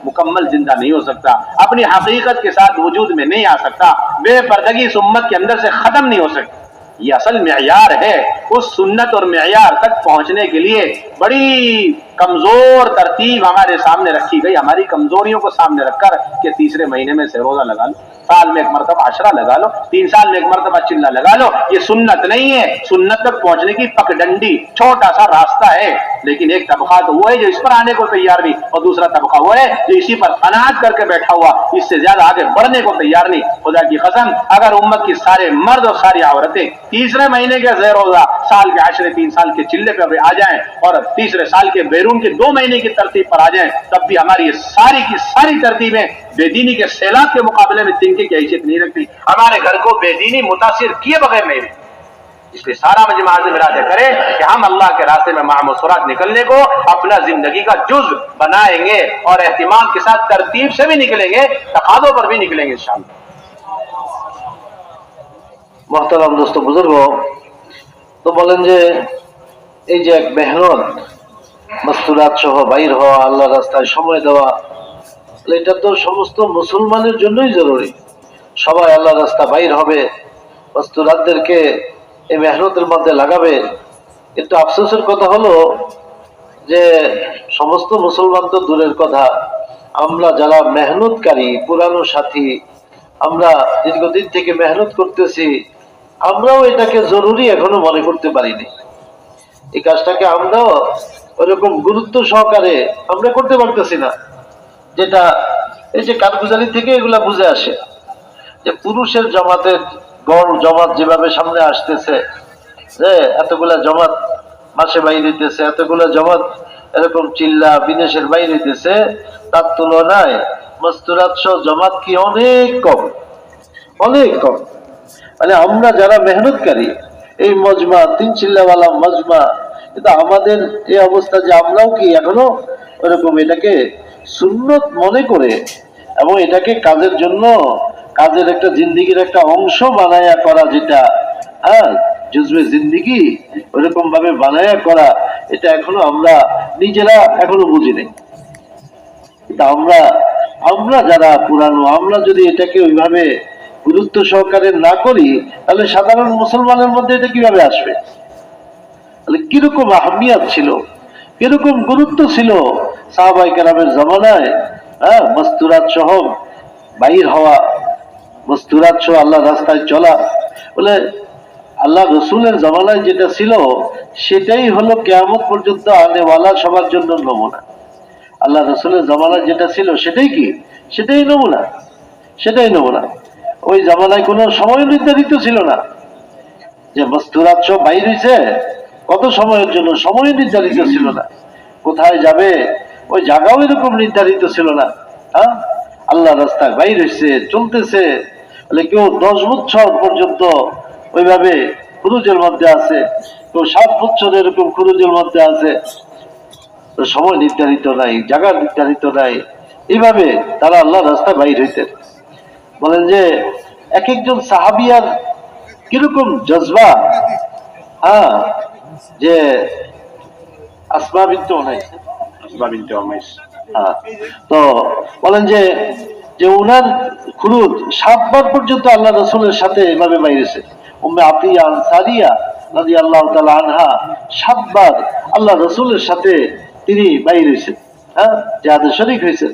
مکمل زندہ نہیں ہو سکتا، اپنی حقیقت کے ساتھ وجود میں نہیں آ سکتا، بے پردگی اس امت کے اندر سے ختم نہیں ہو سکتی. یہ اصل معیار ہے. اس سنت اور معیار تک پہنچنے کے لیے بڑی کمزور ترتیب ہمارے سامنے رکھی گئی، ہماری کمزوریوں کو سامنے رکھ کر کہ تیسرے مہینے میں سے روزہ لگا لو، سال میں ایک مرتبہ عشرہ لگا لو، 3 سال میں ایک مرتبہ چلہ لگا لو. یہ سنت نہیں ہے. سنت تک پہنچنے کی پگڈنڈی چھوٹا سا راستہ ہے، لیکن ایک طبقہ تو وہ ہے جو اس پر آنے کو تیار نہیں، اور دوسرا طبقہ وہ ہے جو اسی پر قناعت کر کے بیٹھا ہوا، اس سے زیادہ آگے بڑھنے کو تیار نہیں. خدا کی قسم اگر امت کی سارے مرد اور ساری عورتیں تیسرے مہینے کے زیر روزہ، سال کے عشرے 3 سال کے چلے پہ آ جائیں اور تیسرے سال کے بیرون کے 2 مہینے کی ترتیب پر آ جائیں، تب بھی ہماری یہ ساری کی ساری ترتیبیں بے دینی کے سیلاب کے مقابلے میں تنکے کی حیثیت نہیں رکھتی. ہمارے گھر کو بے دینی متاثر کیے بغیر نہیں رہتی. اس لیے سارا مجمع عازم ارادہ کرے کہ ہم اللہ کے راستے میں مع مسرات نکلنے کو اپنا زندگی کا جز بنائیں گے، اور اہتمام کے ساتھ ترتیب سے بھی نکلیں گے، تقاضوں پر بھی نکلیں گے انشاءاللہ. محترم دوست বুজুর্গ, তো বলেন যে এই যে এক মেহনত মাসতুরাত সহ বাইর হওয়া, আল্লাহর রাস্তায় সময় দেওয়া, এটা তো সমস্ত মুসলমানের জন্যই জরুরি. সবাই আল্লাহর রাস্তা বাইর হবে, মাসতুরাতদেরকে এই মেহনতের মধ্যে লাগাবে. কিন্তু আফসোসের কথা হলো যে সমস্ত মুসলমান তো দূরের কথা, আমরা যারা মেহনতকারী পুরানো সাথী, আমরা দীর্ঘদিন থেকে মেহনত করতেছি, আমরাও এটাকে জরুরি এখনো মনে করতে পারিনি. এই কাজটাকে আমরাও ওরকম গুরুত্ব সহকারে আমরা করতে পারতেছি না, যেটা এই যে কারগুজারি থেকে এগুলা বুঝে আসে যে পুরুষের জমাতের গড় জমাত যেভাবে সামনে আসতেছে, যে এতগুলা জমাত মাসে বাইরে দিতেছে, এতগুলা জমাত এরকম চিল্লা বিদেশের বাইরে দিতেছে, তার তুলনায় মাসতুরাত সহ জমাত কি অনেক কম, অনেক কম. মানে আমরা যারা মেহনতকারী এই মজমা, তিন চিল্লাওয়ালা মজমা। কিন্তু আমাদের এই অবস্থা যে আমরাও কি এখনো ওরকম এটাকে সুন্নত মনে করে এবং এটাকে কাজের জন্য, কাজের একটা জিন্দিগির একটা অংশ বানায়া করা, যেটা হ্যাঁ জুজবে জিন্দিগি ওরকম ভাবে বানায়া করা, এটা এখনো আমরা নিজেরা এখনো বুঝি নাই। কিন্তু আমরা আমরা যারা পুরানো, আমরা যদি এটাকে ওইভাবে গুরুত্ব সহকারে না করি, তাহলে সাধারণ মুসলমানের মধ্যে এটা কিভাবে আসবে? তাহলে কিরকম আহমিয়াত ছিল, কিরকম গুরুত্ব ছিল সাহাবায়ে কেরামের জামানায়, হ্যাঁ মস্তুরাত সহ বাইর হওয়া, মস্তুরাত সহ আল্লাহ রাস্তায় চলা। বলে আল্লাহ রসুলের জামানায় যেটা ছিল সেটাই হলো কিয়ামত পর্যন্ত আনেওয়ালা সবার জন্য নমুনা। আল্লাহ রসুলের জামানায় যেটা ছিল সেটাই কি, সেটাই নমুনা, সেটাই নমুনা। ওই জামানায় কোনো সময় নির্ধারিত ছিল না যে মস্তুরাত সব বাইর হয়েছে কত সময়ের জন্য, সময় নির্ধারিত ছিল না। কোথায় যাবে ওই জায়গাও এরকম নির্ধারিত ছিল না। হ্যাঁ আল্লাহ রাস্তায় বাইর হয়েছে, চলতেছে। বলে কেউ 10 বছর পর্যন্ত ওইভাবে খুরুজের মধ্যে আছে, কেউ 7 বছর এরকম খুরুজের মধ্যে আছে। সময় নির্ধারিত নাই, জায়গা নির্ধারিত নাই, এইভাবে তারা আল্লাহ রাস্তায় বাইর হইতেন। বলেন যে এক একজন সাহাবিয়ার কিরকম জজবা, হ্যাঁ যে আসমা বিনতে উমাইস, হ্যাঁ তো বলেন যে যে উনার খুরুজ 7 বার পর্যন্ত আল্লাহ রসুলের সাথে এভাবে বাইরেছে। উম্মে আতিয়া আনসারিয়া রাদিয়াল্লাহু তাআলা আনহা 7 বার আল্লাহ রসুলের সাথে তিনি বাইরে হয়েছেন, হ্যাঁ জিহাদে শরীক হয়েছেন।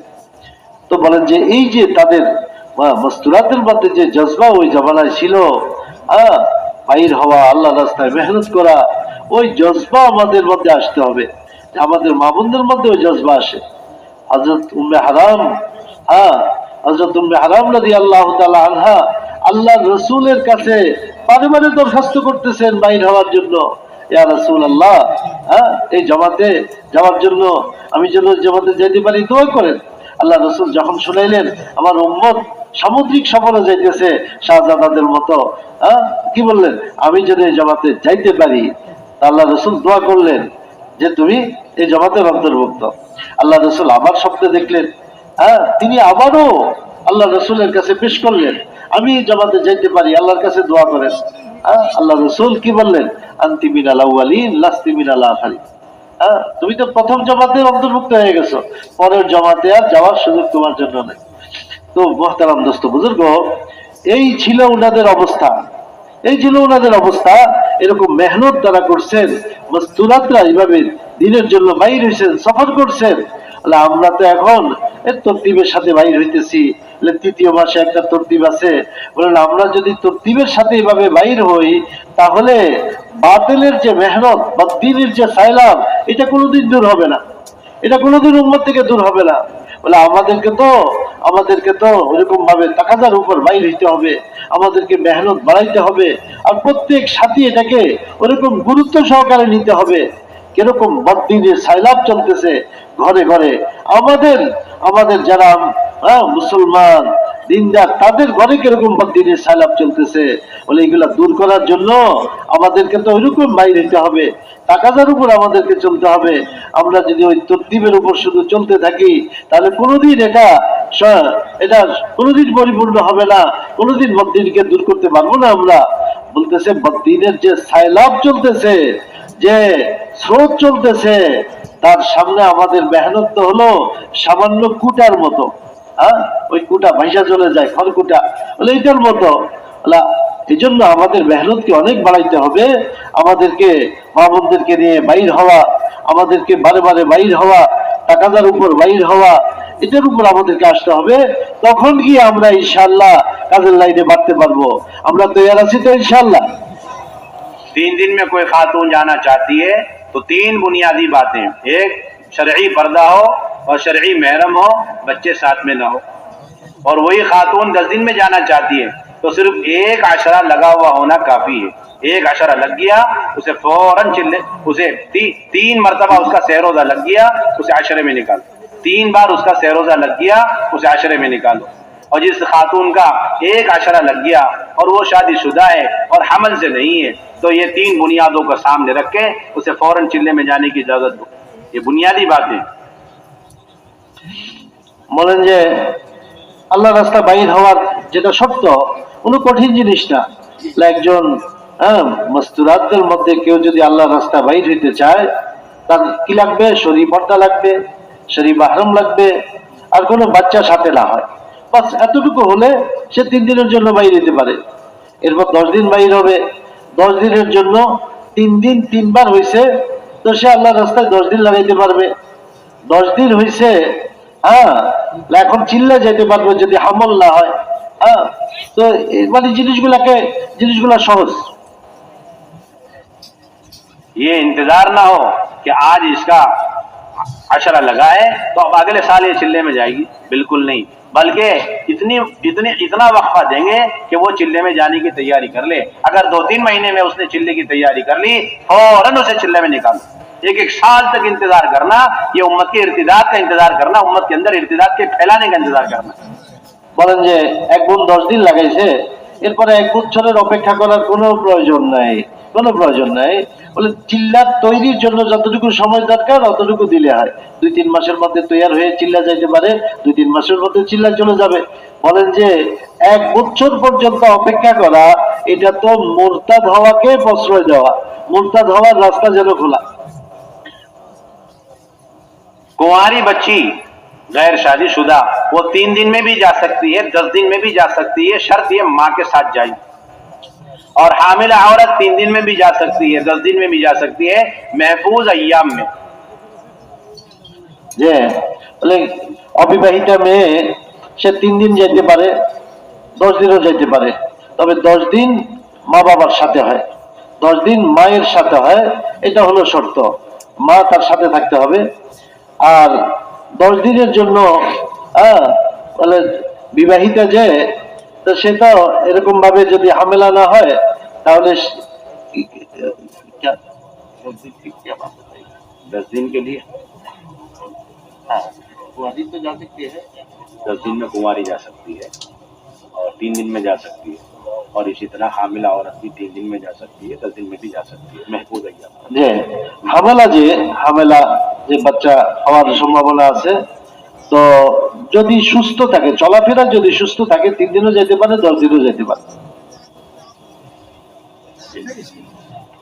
তো বলেন যে এই যে তাদের মস্তুরাতের মধ্যে যে জজবা ওই জামানায় ছিল, হ্যাঁ বাইর হওয়া, আল্লাহ রাস্তায় মেহনত করা, ওই জজবা আমাদের মধ্যে আসতে হবে। আমাদের মা বোনদের মধ্যে ওই জজবা আসে। হযরত উম্মে হারাম, হ্যাঁ হযরত উম্মে হারাম রাদিয়াল্লাহু তাআলা আনহা আল্লাহ রসুলের কাছে বারে বারে দরখাস্ত করতেছেন বাইর হওয়ার জন্য, ইয়া রাসূলুল্লাহ, হ্যাঁ এই জামাতে যাওয়ার জন্য, আমি যেন জামাতে যেতে পারি দোয়া করেন। আল্লাহ রসুল যখন শুনাইলেন আমার উম্মত সামুদ্রিক সফরে যাইতেছে শাহজাদাদের মতো, হ্যাঁ কি বললেন, আমি যদি এই জামাতে যাইতে পারি, আল্লাহ রসুল দোয়া করলেন যে তুমি এই জামাতের অন্তর্ভুক্ত। আল্লাহ রসুল আবার স্বপ্নে দেখলেন, হ্যাঁ তিনি আবারও আল্লাহ রসুলের কাছে পেশ করলেন, আমি জামাতে যাইতে পারি, আল্লাহর কাছে দোয়া করেন। আল্লাহ রসুল কি বললেন, আনতি মিনাল আউয়ালিন লাস্তি মিনাল আখিরিন, তুমি তো প্রথম জামাতের অন্তর্ভুক্ত হয়ে গেছো, পরের জামাতে আর যাওয়ার সুযোগ তোমার জন্য নেই। তো মুহতারাম দোস্ত বুজুর্গ, এই ছিল উনাদের অবস্থা, এই ছিল উনাদের অবস্থা। এরকম মেহনত তারা করছেন, মস্তুরাতরা এইভাবে দিনের জন্য বাইর হয়েছেন, সফর করছেন। আমরা তো এখন তরতিবের সাথে বাইর হইতেছি, 3য় মাসে একটা তরতিব আছে, বলেন আমরা যদি তরতিবের সাথে এইভাবে বাইর হই, তাহলে বাতিলের যে মেহনত বা দ্বীনের যে সাইলাম, এটা কোনোদিন দূর হবে না, এটা কোনোদিন উম্মত থেকে দূর হবে না। বলে আমাদেরকে তো ওরকম ভাবে তাকাদার উপর বাইর হইতে হবে, আমাদেরকে মেহনত বাড়াইতে হবে, আর প্রত্যেক সাথী এটাকে ওরকম গুরুত্ব সহকারে নিতে হবে। কিরকম বদ্দিনের সাইলাব চলতেছে ঘরে ঘরে, আমাদের যারা মুসলমান দিনদার তাদের ঘরে কিরকম বদ্দিনের সাইলাব চলতেছে। বলে এগুলা দূর করার জন্য আমাদেরকে তো ওইরকম বাইর হইতে হবে, তাকাদার উপর আমাদেরকে চলতে হবে। আমরা যদি ওই তরতিবের উপর শুধু চলতে থাকি, তাহলে কোনোদিন এটা কোনোদিন পরিপূর্ণ হবে না, কোনোদিন বদ্দিনকে দূর করতে পারবো না আমরা। বলতেছে বদ্দিনের যে সাইলাব চলতেছে, যে স্রোত চলতেছে, তার সামনে আমাদের মেহনত তো হলো সামান্য কুটার মতো, ওই কুটা ভাইসা চলে যায়, খড়কুটা, বলে এটার মতো। এই জন্য আমাদের মেহনতকে অনেক বাড়াইতে হবে, আমাদেরকে মা বোনদেরকে নিয়ে বাইর হওয়া, আমাদেরকে বারে বারে বাইর হওয়া, টাকাদার উপর বাইর হওয়া, এটার উপর আমাদেরকে আসতে হবে। তখন গিয়ে আমরা ইনশাআল্লাহ কাজের লাইনে বাড়তে পারবো। আমরা তৈরি আছি তো ইনশাআল্লাহ। 3 दिन में कोई खातून जाना चाहती है तो 3 बुनियादी बातें, एक शरई पर्दा हो और शरई महरम हो, बच्चे साथ में ना हो। और वही खातून 10 दिन में जाना चाहती है तो सिर्फ 1 अशरा लगा हुआ होना काफी है। 1 अशरा लग गया, उसे फौरन उसे 3 मरतबा उसका सहरोजा लग गया, उसे अशरे में निकालो। 3 बार उसका सहरोजा लग गया, उसे अशरे में निकालो। اور جس خاتون کا ایک عشرہ لگ گیا اور وہ شادی شدہ ہے اور حمل سے نہیں ہے تو یہ تین بنیادوں کو سامنے رکھ کے اسے فوراً چلے میں جانے کی اجازت دو. یہ بنیادی باتیں. বলেন যে আল্লাহ রাস্তা বাইর হওয়ার যেটা সত্য কোনো কঠিন জিনিস না। একজন মস্তুরাতদের মধ্যে কেউ যদি আল্লাহ রাস্তা বাইর হইতে চায় তার কি লাগবে? শরী পর্দা লাগবে, শরী মাহরম লাগবে, আর কোনো বাচ্চা সাথে না হয়। বাস এতটুকু হলে সে 3 দিনের জন্য বাইর হইতে পারে। এরপর 10 দিন বাইর হবে, 10 দিনের জন্য 3 দিন 3 বার হয়েছে, তো সে আল্লাহ রাস্তায় 10 দিন লাগাইতে পারবে। 10 দিন হয়েছে, এখন চিল্লা যেতে পারবে যদি হামল না হয়। তো মানে জিনিসগুলা সহজ। ये इंतजार ना हो कि आज इसका अशरा लगा है तो अब अगले साल ये चिल्ले में जाएगी, बिल्कुल नहीं, बल्कि इतना वक्फा देंगे कि वो चिल्ले में जाने की तैयारी कर ले. अगर 2-3 महीने में उसने चिल्ले की तैयारी कर ली, फौरन उसे चिल्ले में निकालो. एक साल तक इंतजार करना, ये उम्मत के इर्तिदाद का इंतजार करना, उम्मत के अंदर इर्तिदाद के फैलाने का इंतजार करना. বলেন যে এক বোন 10 দিন লাগাইছে, এরপরে 1 বছরের অপেক্ষা করার কোনো প্রয়োজন নাই, কোনো প্রয়োজন নাই। বলে চিল্লা তৈরির জন্য যতটুকু সময় দরকার অতটুকু দিলে হয়। 2-3 মাসের মধ্যে তৈরি হয়ে চিল্লা যাইতে পারে, 2-3 মাসের মধ্যে চিল্লা চলে যাবে। বলেন যে 1 বছর পর্যন্ত অপেক্ষা করা, এটা তো মুরতাদ হওয়াকে প্রশ্রয় দেওয়া, মুরতাদ হওয়ার রাস্তা যেন খোলা। कुंवारी बच्ची गैर शादी शुदा वो 3 दिन में भी जा सकती है, 10 दिन में भी जा सकती है, शर्त ये माँ के साथ जाए. और हामिला औरत 3 दिन में भी जा सकती है, 10 दिन में भी जा सकती है, महफूज अय्याम में. যে বলে অবিবাহিতা মেয়ে সে 3 দিন যেতে পারে, 10 দিনও যেতে পারে, তবে 10 দিন মা বাবার সাথে হয়, 10 দিন মায়ের সাথে হয়, এটা হলো শর্ত। মা তার সাথে থাকতে হবে। আর 10 দিনের জন্য বলে বিবাহিতা যে, তো সে তো এরকম ভাবে যদি হামেলা না হয় তাহলে 10 दिन के लिए कुंवारी तो जा सकती है, 10 दिन में कुंवारी जा सकती है और 3 दिन में जा सकती है, और इसी तरह हामिला औरत भी 3 दिन में जा सकती है, 10 दिन में भी जा सकती है, महफूज अय्याम. যে হামেলা যে বাচ্চা হওয়ার সম্ভাবনা আছে, তো যদি সুস্থ থাকে, চলাফেরা যদি সুস্থ থাকে, 3 দিনও যেতে পারে, 10 দিনও যেতে পারে।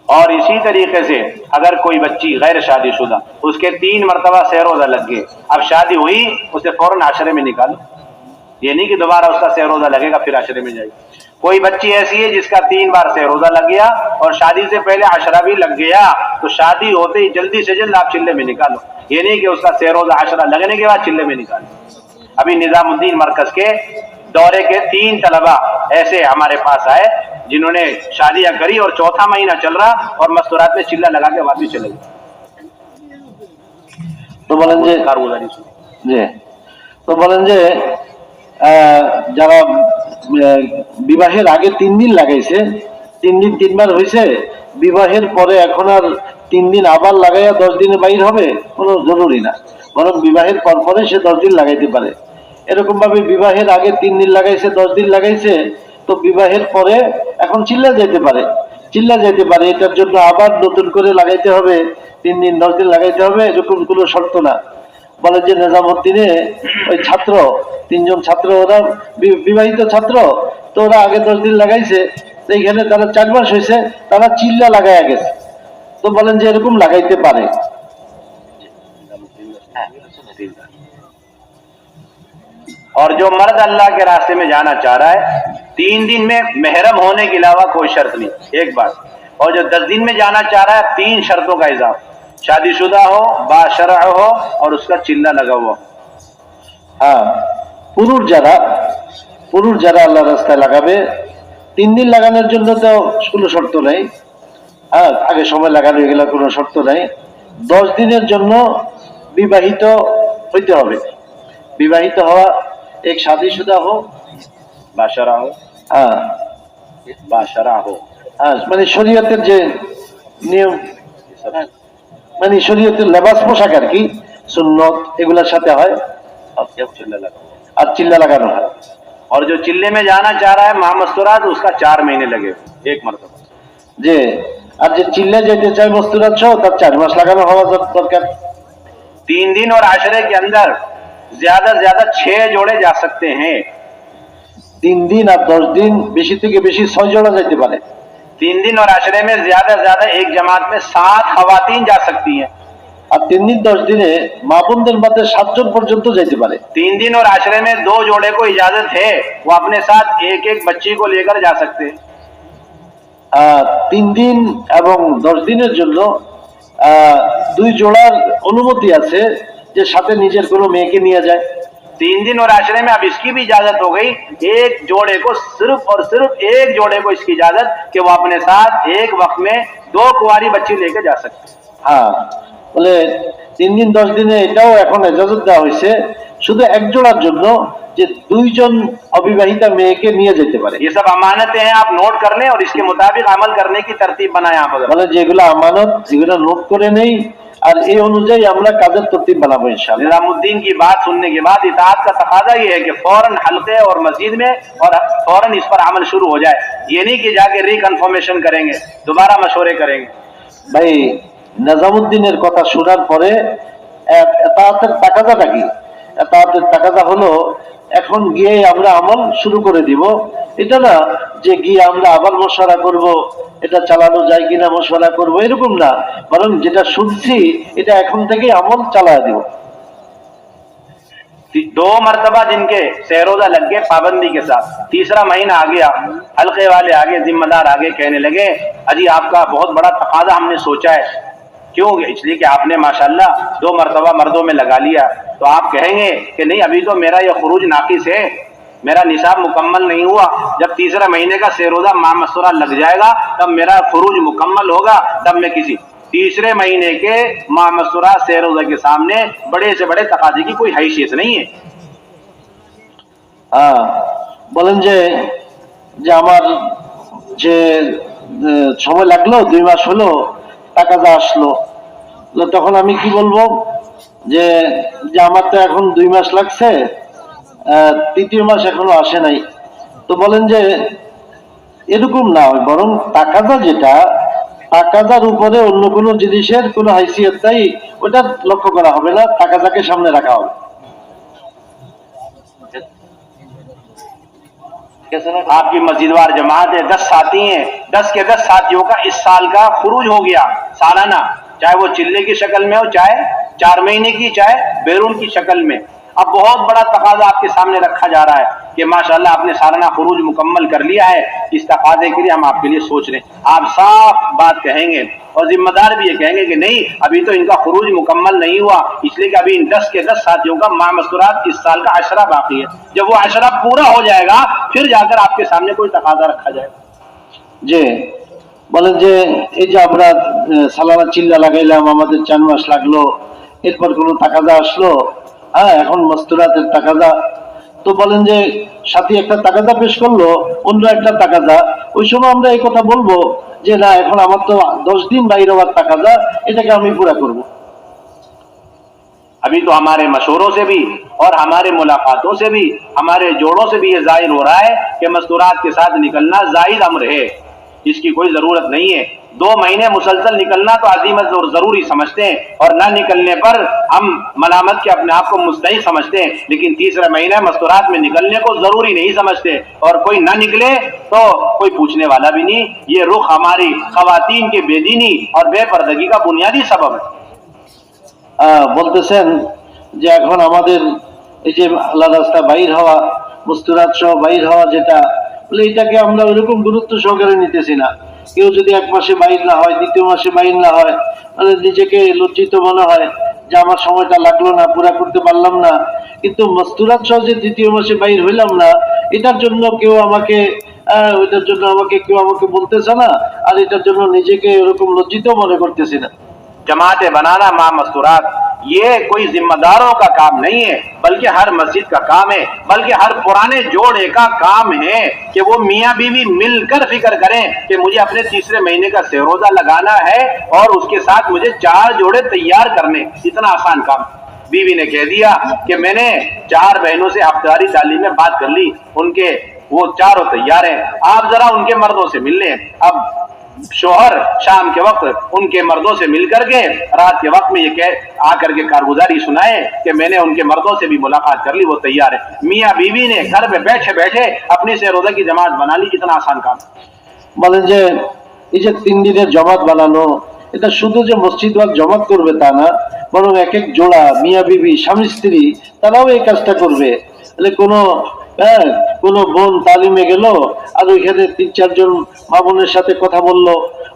और इसी तरीके से अगर कोई बच्ची गैर शादीशुदा, उसके 3 मरतबा से रोजा लग गए, अब शादी हुई, उसे फौरन आशरे में निकालो. ये नहीं कि दोबारा उसका से रोजा लगेगा फिर आशरे में जाएगी. कोई बच्ची ऐसी है जिसका 3 बार से रोजा लग गया और शादी से पहले आशरा भी लग गया, तो शादी होते ही जल्दी से जल्द आप चिल्ले में निकालो. ये नहीं कि उसका से रोजा आशरा लगने के बाद चिल्ले में निकालो. अभी निजामुद्दीन मरकज के दौरे के 3 तलबा ऐसे हमारे पास आए जिन्होंने शादियां करी और 4था महीना चल रहा और मस्तूरात में चिल्ला लगा के वापस चले गए. তো বলেন যে कारगुजारी सुनी. তো বলেন যে যারা বিবাহের আগে 3 দিন লাগাইছে, 3 দিন 3 বার হয়েছে, বিবাহের পরে এখন আর 3 দিন আবার লাগাইয়া 10 দিনে বাইর হবে কোনো জরুরি না, বরং বিবাহের পরে সে 10 দিন লাগাইতে পারে। এরকম ভাবে বিবাহের আগে 3 দিন লাগাইছে, 10 দিন লাগাইছে, তো বিবাহের পরে এখন চিল্লা যেতে পারে, এটার জন্য আবার নতুন করে লাগাইতে হবে, 3 দিন 10 দিন লাগাইতে হবে, এরকম কোনো শর্ত না। বলে যে নিজামুদ্দিনে ওই ছাত্র 3 জন ছাত্র, ওরা বিবাহিত ছাত্র, তো ওরা আগে 10 দিন লাগাইছে, তো এইখানে তারা 4 মাস হয়েছে, তারা চিল্লা লাগাইয়া গেছে, তো বলেন যে এরকম লাগাইতে পারে। और जो मर्द अल्लाह के रास्ते में जाना चाह रहा है, 3 दिन में महरम होने के अलावा कोई शर्त नहीं, एक बात. और जो 10 दिन में जाना चाह रहा है, 3 शर्तों का इजाफा, शादीशुदा हो, बाशरा हो और उसका चिल्ला लगा हुआ. পুরুষ যারা আল্লাহ রাস্তায় লাগাবে, 3 দিন লাগানোর জন্য তো কোনো শর্ত নেই, আগে সময় লাগানো, এগুলো কোনো শর্ত নেই। 10 দিনের জন্য বিবাহিত হইতে হবে। বিবাহিত হওয়া এক শাদীशुदा हो, बाशरा हो, बाशरा हो, মানে শরীয়তের যে নিয়ম, মানে শরীয়তের লেবাস পোশাক আর কি, সুন্নত, এগুলোর সাথে হয়, আর চিল্লা লাগানো হয়। और जो चिल्ले में जाना चाह रहा है माँ मस्तूरात, उसका 4 महीने लगे एक मरतबा। যে আর যে চিল্লা যেতে চায় মস্তুরাত সহ তার 4 মাস লাগানো হওয়া দরকার। 3 दिन और आशरे के अंदर ज्यादा से ज्यादा 6 जोड़े जा सकते हैं। 3 দিন আর 10 দিন, বেশি থেকে বেশি 6 জোড়া যেতে পারে। 3 दिन और आशरे में ज्यादा से ज्यादा एक जमात में 7 खवातीन जा सकती हैं। আর 3 দিন 10 দিনে মা বোনদের মধ্যে 7 জন পর্যন্ত যেতে পারে। 3 दिन और आशरे में 2 जोड़े को इजाजत है, वो अपने साथ एक एक बच्ची को लेकर जा सकते हैं। 3 দিন এবং 10 দিনের জন্য 2 জোড়ার অনুমতি আছে যে সাথে নিজের কোনো মেয়েকে নিয়ে যায়। 3 दिन और आशरे में अब इसकी भी इजाजत हो गई, एक जोड़े को सिर्फ और सिर्फ एक जोड़े को इसकी इजाजत कि वो अपने साथ एक वक्त में 2 कुंवारी बच्ची लेके जा सकते हैं। হ্যাঁ, বলে 3 দিন 10 দিনে এটাও এখন ইজাজত দেওয়া হয়েছে শুধু এক জোড়ার জন্য যে 2 জন অবিবাহিতা মেয়েকে নিয়ে যেতে পারে। ये सब अमानतें हैं, आप नोट कर लें और इसके मुताबिक अमल करने की तरतीब बनाएं आप। বলে যেগুলো আমানত যেগুলো নোট করে নেই আর এই অনুযায়ী আমরা কাজের তরতিব বানাবো ইনশাআল্লাহ। निजामुद्दीन की बात सुनने के बाद इताअत का तकाजा ये है कि फौरन हल्के और मस्जिद में और फौरन इस पर अमल शुरू हो जाए। ये नहीं कि जाके रिकन्फर्मेशन करेंगे, दोबारा मशवरे करेंगे। ভাই নিজামুদ্দিনের কথা শোনার পরে এতাআতের তাকাজাটা কি? এতাআতের তাকাজা হলো এখন গিয়ে আমরা আমল শুরু করে দিব। এটা না যে গিয়ে আমরা আবার মশওয়ারা করব, এটা চালানো যায় কিনা মশওয়ারা করব, এরকম না, বরং যেটা শুনছি এটা এখন থেকে আমল চালায় দিব। 2 मरतबा जिनके सहरोजा लग गए पाबंदी के साथ, तीसरा महीना आ गया, हल्के वाले आगे, जिम्मेदार आगे कहने लगे अजी आपका बहुत बड़ा तकाजा हमने सोचा है। क्यों? इसलिए कि आपने माशाल्लाह 2 मरतबा मर्दों में लगा लिया। तो आप कहेंगे कि नहीं अभी तो मेरा यह खुरूज नाकिस है, मेरा निसाब मुकम्मल नहीं हुआ। जब तीसरा महीने का सहरोजा माह मस्तूरा लग जाएगा तब मेरा खुरूज मुकम्मल होगा, तब मैं किसी तीसरे महीने के माह मस्तूरा सहरोजा के सामने बड़े से बड़े तकाजे की कोई हैसियत नहीं है। বলেন যে আমার যে সময় লাগলো 2 মাস হলো টাকাটা আসলো, তখন আমি কি বলবো যে আমার তো এখন 2 মাস লাগছে, 3য় মাস এখনো আসে নাই। তো বলেন যে এরকম না, বরং টাকাটা যেটা টাকাটার উপরে অন্য কোনো জিনিসের কোনো হাইসিয়ত নাই, ওটা লক্ষ্য করা হবে না, টাকাটাকে সামনে রাখা হবে। आपकी मस्जिदवार जमात है, 10 साथी हैं, 10 के 10 साथियों का इस साल का खुरूज हो गया सालाना, चाहे वो चिल्ले की शक्ल में हो, चाहे 4 महीने की, चाहे बैरून की शक्ल में। अब बहुत बड़ा तकाजा आपके सामने रखा जा रहा है कि माशाल्लाह आपने सालाना खुरूज मुकम्मल कर लिया है, इस तकाजे के लिए हम आपके लिए सोच रहे हैं। आप साफ बात कहेंगे और जिम्मेदार भी ये कहेंगे कि नहीं अभी तो इनका खुरूज मुकम्मल नहीं हुआ, इसलिए कि अभी इन 10 के 10 साथियों का माह मस्तूरात इस साल का अशरा बाकी है। जब वो अशरा पूरा हो जाएगा फिर जाकर आपके सामने कोई तकाजा रखा जाएगा। যে বলেন যে এই যে আমরা সালানা চিল্লা লাগাইলাম, আমাদের 4 মাস লাগলো, এরপর কোনো তাকাজা আসলো, এখন মস্তুরাতের তাকাজা, তো বলেন যে সাথী একটা তাকাজা পেশ করলো, অন্য একটা তাকাজা, ওই সময় আমরা এই কথা বলবো যে না এখন আমার তো 10 দিন বাইরে হওয়ার তাকাজা, এটাকে আমি পুরা করব। अभी तो हमारे मशवरों से भी और हमारे मुलाकातों से भी हमारे जोड़ों से भी ये जाहिर हो रहा है कि मस्तूरात के साथ निकलना जायज अम्र है, इसकी कोई जरूरत नहीं है। 2 महीने मुसलसल निकलना तो अजीमत और जरूरी समझते हैं और न निकलने पर हम मलामत के अपने आप को मुस्तहिक समझते हैं, लेकिन तीसरा महीना मस्तूरात में निकलने को जरूरी नहीं समझते, और कोई न निकले तो कोई पूछने वाला भी नहीं। ये रुख हमारी खवातीन के बेदीनी और बेपर्दगी का बुनियादी सबब है। বলতেছেন যে এখন আমাদের এই যে আল্লাহ রাস্তা বাইর হওয়া, মস্তুরাত সহ বাইর হওয়া, যেটা বলে এটাকে আমরা ওইরকম গুরুত্ব সহকারে নিতেছি না। কেউ যদি 1 মাসে বাইর না হয়, 2য় মাসে বাইর না হয়, তাহলে নিজেকে লজ্জিত মনে হয় যে আমার সময়টা লাগলো না, পুরা করতে পারলাম না। কিন্তু মস্তুরাত সহ যে 2য় মাসে বাইর হইলাম না, এটার জন্য কেউ আমাকে ওইটার জন্য কেউ আমাকে বলতেছে না, আর এটার জন্য নিজেকে ওরকম লজ্জিত মনে করতেছি না। जमातें बनाना माह मस्तूरात ये कोई जिम्मेदारों का काम नहीं है, बल्कि हर मस्जिद का काम है, बल्कि हर पुराने जोड़े का काम है कि वो मियाँ बीवी मिलकर फिक्र करें कि मुझे अपने तीसरे महीने का सहरोजा लगाना है और उसके साथ मुझे 4 जोड़े तैयार करने। इतना आसान काम। बीवी ने कह दिया कि मैंने 4 बहनों से हफ्तेवारी तालीम में बात कर ली, उनके वो चारों तैयार हैं, आप जरा उनके मर्दों से मिल लें। अब शोहर शाम के वक्त उनके मर्दों से मिल करके रात के वक्त में ये कह आकर के कारगुजारी सुनाए कि मैंने उनके मर्दों से भी मुलाकात कर ली, वो तैयार है। मियाँ बीवी ने घर पे बैठे बैठे अपनी से रोजा की जमात बना ली। कितना आसान काम। বলেন যে এই যে 3 দিনের জমাত বানানো, এটা শুধু যে মসজিদ ওয়াল জমাত করবে তা না, বরং এক এক জোড়া মিয়া বিবি স্বামী স্ত্রী তারাও এই কাজটা করবে। তাহলে কোনো বোন তালিমে গেল আর ওইখানে 3-4 জন মা বোনের সাথে কথা বললো,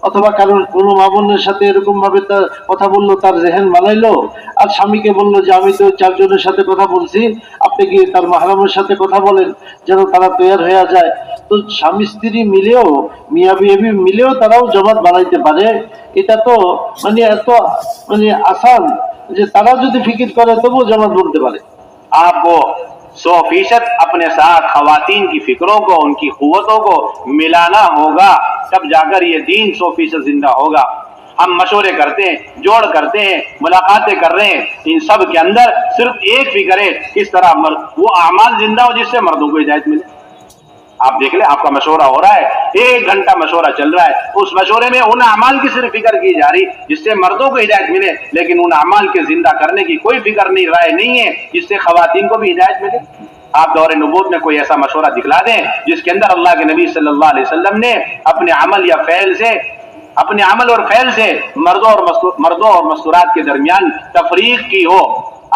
অথবা কারণ কোনো মা বোনের সাথে এরকম ভাবে তার কথা বললো, তার জেহেন মানাইলো, আর স্বামীকে বললো যে আমি তো 4 জনের সাথে কথা বলছি, আপনি কি তার মাহরামের সাথে কথা বলেন যেন তারা তৈয়ার হয়ে যায়। তো স্বামী স্ত্রী মিলেও, মিয়া বিবি মিলেও তারাও জমাত বানাইতে পারে। এটা তো এত আসান যে তারা যদি ফিকির করে তবুও জমাত বলতে পারে। आपको 100% अपने साथ खवातीन की फिक्रों को, उनकी कुव्वतों को मिलाना होगा, तब जाकर ये दीन 100% जिंदा होगा। हम मशवरे करते हैं, जोड़ करते हैं, मुलाकातें कर रहे हैं, इन सब के अंदर सिर्फ एक फिक्र है, किस तरह वो अमाल जिंदा हो जिससे मर्दों को हिदायत मिले। आप देख ले, आपका मशवरा हो रहा है, 1 घंटा मशवरा चल रहा है, उस मशवरे में उन अमाल की सिर्फ फिक्र की जा रही जिससे मर्दों को हिदायत मिले, लेकिन उन अमाल के जिंदा करने की कोई फिक्र नहीं, राय नहीं है जिससे खवातीन को भी हिदायत मिले। आप दौरे नबूवत में कोई ऐसा मशवरा दिखला दें जिसके अंदर अल्लाह के नबी सल्लल्लाहु अलैहि वसल्लम ने अपने अमल या फ़ैल से, अपने अमल और फ़ैल से मर्दों और मस्तूरात के दरमियान तफरीक की हो।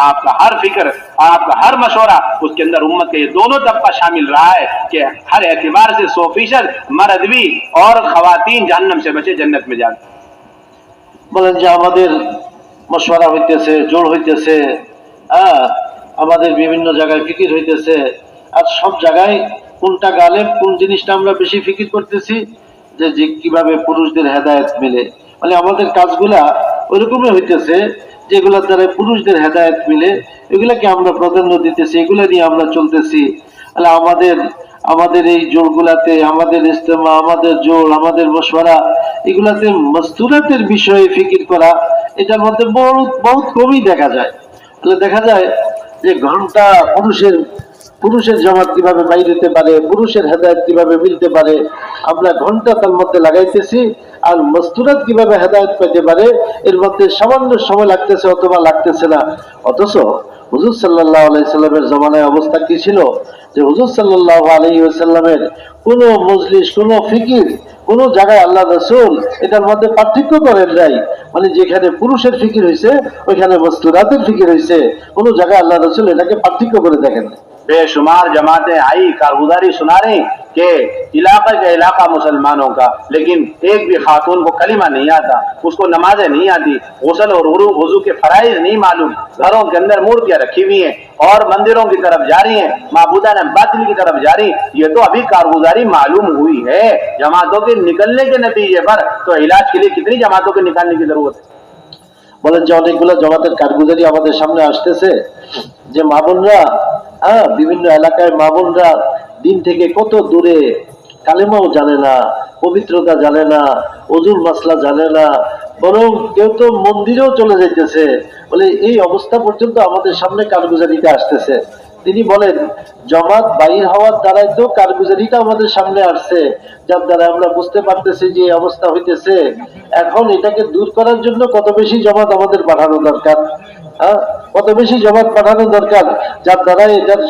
आपका हर फिक्र, आपका हर मशवरा, उसके अंदर उम्मत के ये दोनों तबका शामिल रहा है कि हर एतबार से 100% मर्द भी और खवातीन जहन्नम से बचे, जन्नत में जाए। বলেন যে আমাদের মশওয়ারা হইতেছে, জোর হইতেছে, আমাদের বিভিন্ন জায়গায় ফিকির হইতেছে, আর সব জায়গায় কোনটা গালেব, কোন জিনিসটা আমরা বেশি ফিকির করতেছি যে কিভাবে পুরুষদের হেদায়েত মিলে। মানে আমাদের কাজগুলা ওইরকমই হইতেছে যেগুলোর দ্বারা পুরুষদের হেদায়েত মিলে, এগুলাকে আমরা প্রাধান্য দিতেছি, এগুলা নিয়ে আমরা চলতেছি। তাহলে আমাদের এই জোরগুলাতে, আমাদের ইস্তেমা, আমাদের জোর, আমাদের মশওয়ারা, এগুলাতে মস্তুরাতের বিষয়ে ফিকির করা, এটার মধ্যে বহুত কমই দেখা যায়। তাহলে দেখা যায় যে ঘন্টা পুরুষের জামাত কিভাবে বাইর হতে পারে, পুরুষের হেদায়েত কিভাবে মিলতে পারে, আমরা ঘন্টা তার মধ্যে লাগাইতেছি, আর মস্তুরাত কিভাবে হেদায়েত পেতে পারে এর মধ্যে সামান্য সময় লাগতেছে অথবা লাগতেছে না। অথচ হুজুর সাল্লাল্লাহু আলাইহি সাল্লামের জামানায় অবস্থা কি ছিল যে হুজুর সাল্লাল্লাহু আলাইহি ওয়াসাল্লামের কোনো মজলিস, কোনো ফিকির, কোনো জায়গায় আল্লাহ রাসূল এটার মধ্যে পার্থক্য করেন নাই। মানে যেখানে পুরুষের ফিকির হয়েছে ওইখানে মস্তুরাতের ফিকির হয়েছে, কোনো জায়গায় আল্লাহ রাসূল এটাকে পার্থক্য করে দেখেন। बेशुमार जमातें आई, कारगुजारी सुना रही कि इलाका का इलाका मुसलमानों का, लेकिन एक भी खातून को कलिमा नहीं आता, उसको नमाजें नहीं आती, गुस्ल और वुजू के फराइज नहीं मालूम, घरों के अंदर मूर्तियां रखी हुई हैं और मंदिरों की तरफ जा रही हैं, माबूदान बातिल की तरफ जा रही। ये तो अभी कारगुजारी मालूम हुई है। जमातों के निकलने के नतीजे पर तो इलाज के लिए कितनी जमातों के निकालने की जरूरत है। বলেন যে অনেকগুলো জমাতের কারগুজারি আমাদের সামনে আসতেছে যে মা বোনরা, বিভিন্ন এলাকায় মা বোনরা দিন থেকে কত দূরে, কালেমাও জানে না, পবিত্রতা জানে না, ওজুর মাসলা জানে না, বরং কেউ তো মন্দিরেও চলে যাইতেছে। বলে এই অবস্থা পর্যন্ত আমাদের সামনে কারগুজারিটা আসতেছে। তিনি বলেন জমাত বাইর হওয়ার দ্বারাই তো কারগুজারিটা আমাদের সামনে আসছে, যার দ্বারা আমরা বুঝতে পারতেছি যে এই অবস্থা হইতেছে। এখন এটাকে দূর করার জন্য কত বেশি জমাত আমাদের পাঠানো দরকার, কত বেশি জমাত পাঠানো দরকার যার দ্বারা এটার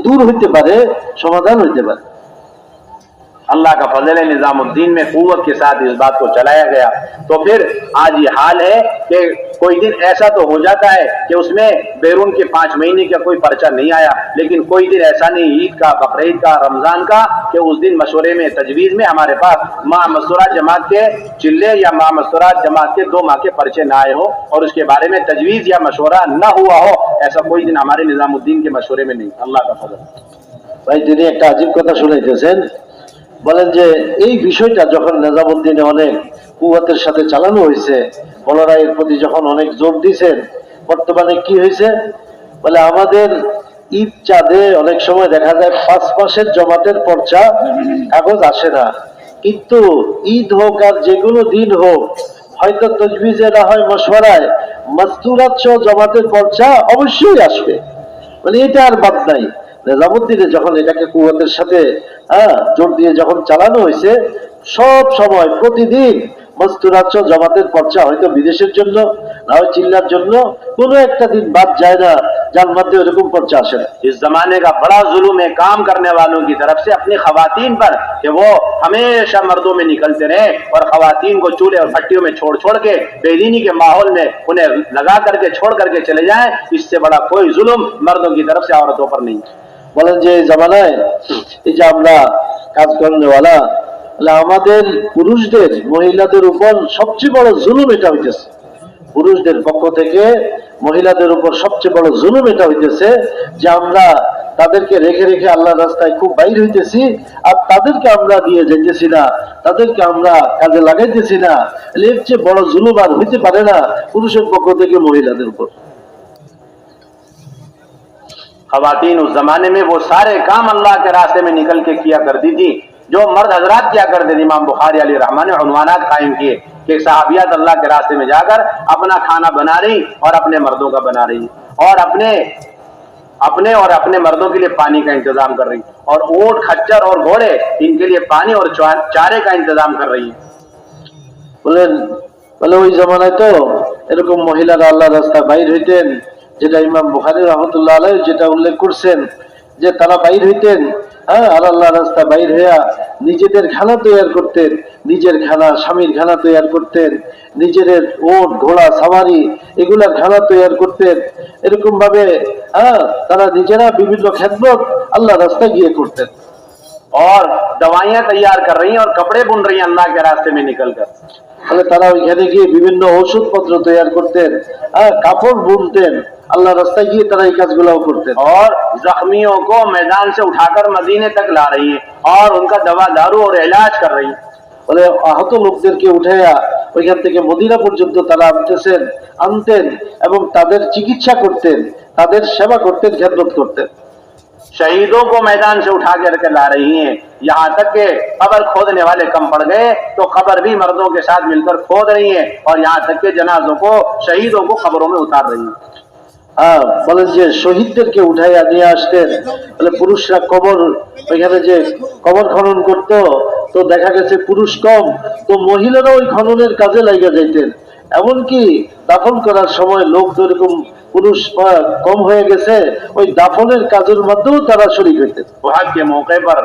দূর হইতে পারে, সমাধান হইতে পারে। अल्लाह का फजल है, निजामुद्दीन में कुव्वत के साथ इस बात को चलाया गया। तो फिर आज ये हाल है कि कोई दिन ऐसा तो हो जाता है कि उसमें बैरून के 5 महीने का कोई पर्चा नहीं आया, लेकिन कोई दिन ऐसा नहीं, ईद का, बकरीद का, रमजान का, कि उस दिन मशवरे में, तजवीज में हमारे पास माँ मस्तूरात जमात के चिल्ले या माँ मस्तूरात जमात के 2 माह के पर्चे न आए हो और उसके बारे में तजवीज या मशवरा न हुआ हो, ऐसा कोई दिन हमारे निजामुद्दीन के मशवरे में नहीं। अल्लाह का फजल। भाई তিনি একটা আজীব কথা শুনাইতেছেন। বলেন যে এই বিষয়টা যখন নিজামুদ্দিনে অনেক কুওয়াতের সাথে চালানো হয়েছে, ওনারা এর প্রতি যখন অনেক জোর দিয়েছেন, বর্তমানে কি হয়েছে বলে আমাদের ঈদ চাঁদে অনেক সময় দেখা যায় 5 মাসের জমাতের পর্চা কাগজ আসে না, কিন্তু ঈদ হোক আর যেগুলো দিন হোক, হয়তো তজবিজে না হয় মাস্তুরাত সহ জামাতের পর্চা অবশ্যই আসবে, মানে এটা আর বাদ নাই। নিজামুদ্দিনে যখন এটাকে কুওয়াতের সাথে জোর দিয়ে যখন চালানো হয়েছে, সব সময় প্রতিদিন মাস্তুরাত সহ জামাতের পর্চা হয়তো বিদেশের জন্য, না হয় চিল্লার জন্য, কোনো একটা দিন বাদ যায় না যার মধ্যে ওরকম পর্চা আসে না। इस जमाने का बड़ा जुल्म है काम करने वालों की तरफ से अपनी खवातीन पर कि वो हमेशा मर्दों में निकलते रहे और खवातीन को चूल्हे और भट्टियों में छोड़ छोड़ के बेदीनी के माहौल में उन्हें लगा करके छोड़ करके चले जाएं। इससे बड़ा कोई जुल्म मर्दों की तरफ से औरतों पर नहीं। বলেন যে এই জামানায় এই যে আমরা কাজ করেওয়ালা, আমাদের পুরুষদের মহিলাদের উপর সবচেয়ে বড় জুলুম এটা হইতেছে। পুরুষদের পক্ষ থেকে মহিলাদের উপর সবচেয়ে বড় জুলুম এটা হইতেছে যে আমরা তাদেরকে রেখে রেখে আল্লাহর রাস্তায় খুব বাইর হইতেছি, আর তাদেরকে আমরা দিয়ে যেতেছি না, তাদেরকে আমরা কাজে লাগাইতেছি না। এর চেয়ে বড় জুলুম আর হইতে পারে না পুরুষের পক্ষ থেকে মহিলাদের উপর। खवातीन उस जमाने में वो सारे काम अल्लाह के रास्ते में निकल के किया करती थी जो मर्द हजरात किया करते थे। इमाम बुखारी अली रहमान ने उन्वानात कायम किए कि सहाबियात अल्लाह के रास्ते में जाकर अपना खाना बना रही और अपने मर्दों का बना रही और अपने मर्दों के लिए पानी का इंतजाम कर रही और ऊंट खच्चर और घोड़े इनके लिए पानी और चारे का इंतजाम कर रही। বলেন বলে ওই জামানায় তো এরকম মহিলারা আল্লাহ রাস্তায় বাইর হইতেন, যেটা ইমাম বুখারী রাহমাতুল্লাহ আলাইহি যেটা উল্লেখ করছেন যে তারা বাইর হইতেন, আর আল্লাহ রাস্তা বাইর হইয়া নিজেদের খানা তৈরি করতেন, নিজের খানা, স্বামীর খানা তৈরি করতেন, নিজের ওট ঘোড়া সাওয়ারি এগুলার খানা তৈরি করতেন। এরকম ভাবে তারা নিজেরা বিভিন্ন খেদমত আল্লাহ রাস্তায় গিয়ে করতেন और दवाइयां तैयार कर रही हैं और कपड़े बुन रही हैं अल्लाह के रास्ते में निकलकर। তাহলে তারা ওইখানে গিয়ে বিভিন্ন ওষুধপত্র তৈরি করতেন, কাপড় বুনতেন, আল্লাহ রাস্তায় গিয়ে তারা এই কাজগুলো করতেন। और जख्मियों को मैदान से उठाकर मदीने तक ला रही हैं और उनका दवा दारू और इलाज कर रही हैं। বলে আহত লোকদেরকে উঠাইয়া ওইখান থেকে মদিনা পর্যন্ত তারা আনতেন এবং তাদের চিকিৎসা করতেন, তাদের সেবা করতেন, খেদমত করতেন। शहीदों को मैदान से उठा कर ला रही हैं, यहाँ तक के कब्र खोदने वाले कम पड़ गए तो कब्र भी मर्दों के साथ मिलकर खोद रही हैं और यहाँ तक के जनाजों को, शहीदों को कब्रों में उतार रही हैं। বলেন যে শহীদদেরকে উঠাইয়া নিয়ে আসতেন। বলে পুরুষরা কবর, ওইখানে যে কবর খনন করতো তো দেখা গেছে পুরুষ কম, তো মহিলারা ওই খননের কাজে লাগিয়ে যাইতেন। এমনকি দাফন করার সময় লোক তো এরকম পুরুষ কম হয়ে গেছে, ওই দাফনের কাজের মধ্যেও তারা শরীক হইতেন। वहां के मौके पर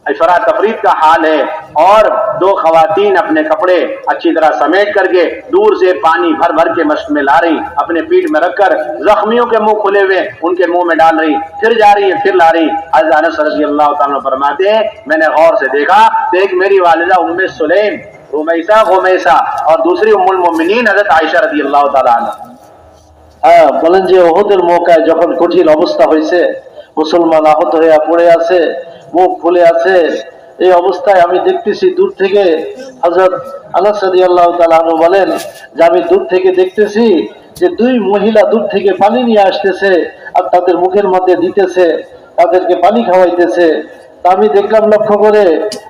अशरा तफरीद का हाल है और दो खवातीन अपने कपड़े अच्छी तरह समेट करके दूर से पानी भर भर के मश्क में ला रही, अपने पीठ में रखकर जख्मियों के मुंह खुले हुए उनके मुंह में डाल रही, फिर जा रही है, फिर ला रही। हज़रत अनस रज़ियल्लाहु ताला फरमाते हैं मैंने गौर से देखा तो एक मेरी वालिदा उम्मे सुलैम गुमैसा और दूसरी उम्मुल मोमिनीन हज़रत आयशा रज़ियल्लाहु ताला अन्हा। বলেন যে ওহদের মৌকায় যখন কঠিন অবস্থা হয়েছে, মুসলমান আহত হয়ে পড়ে আছে, মুখ ফুলে আছে, এই অবস্থায় আমি দেখতেছি দূর থেকে, হযরত আনাস রাদিয়াল্লাহু তাআলা আনহু বলেন যে আমি দূর থেকে দেখতেছি যে দুই মহিলা দূর থেকে পানি নিয়ে আসতেছে আর তাদের মুখের মধ্যে দিতেছে, তাদেরকে পানি খাওয়াইতেছে। তা আমি দেখলাম লক্ষ্য করে,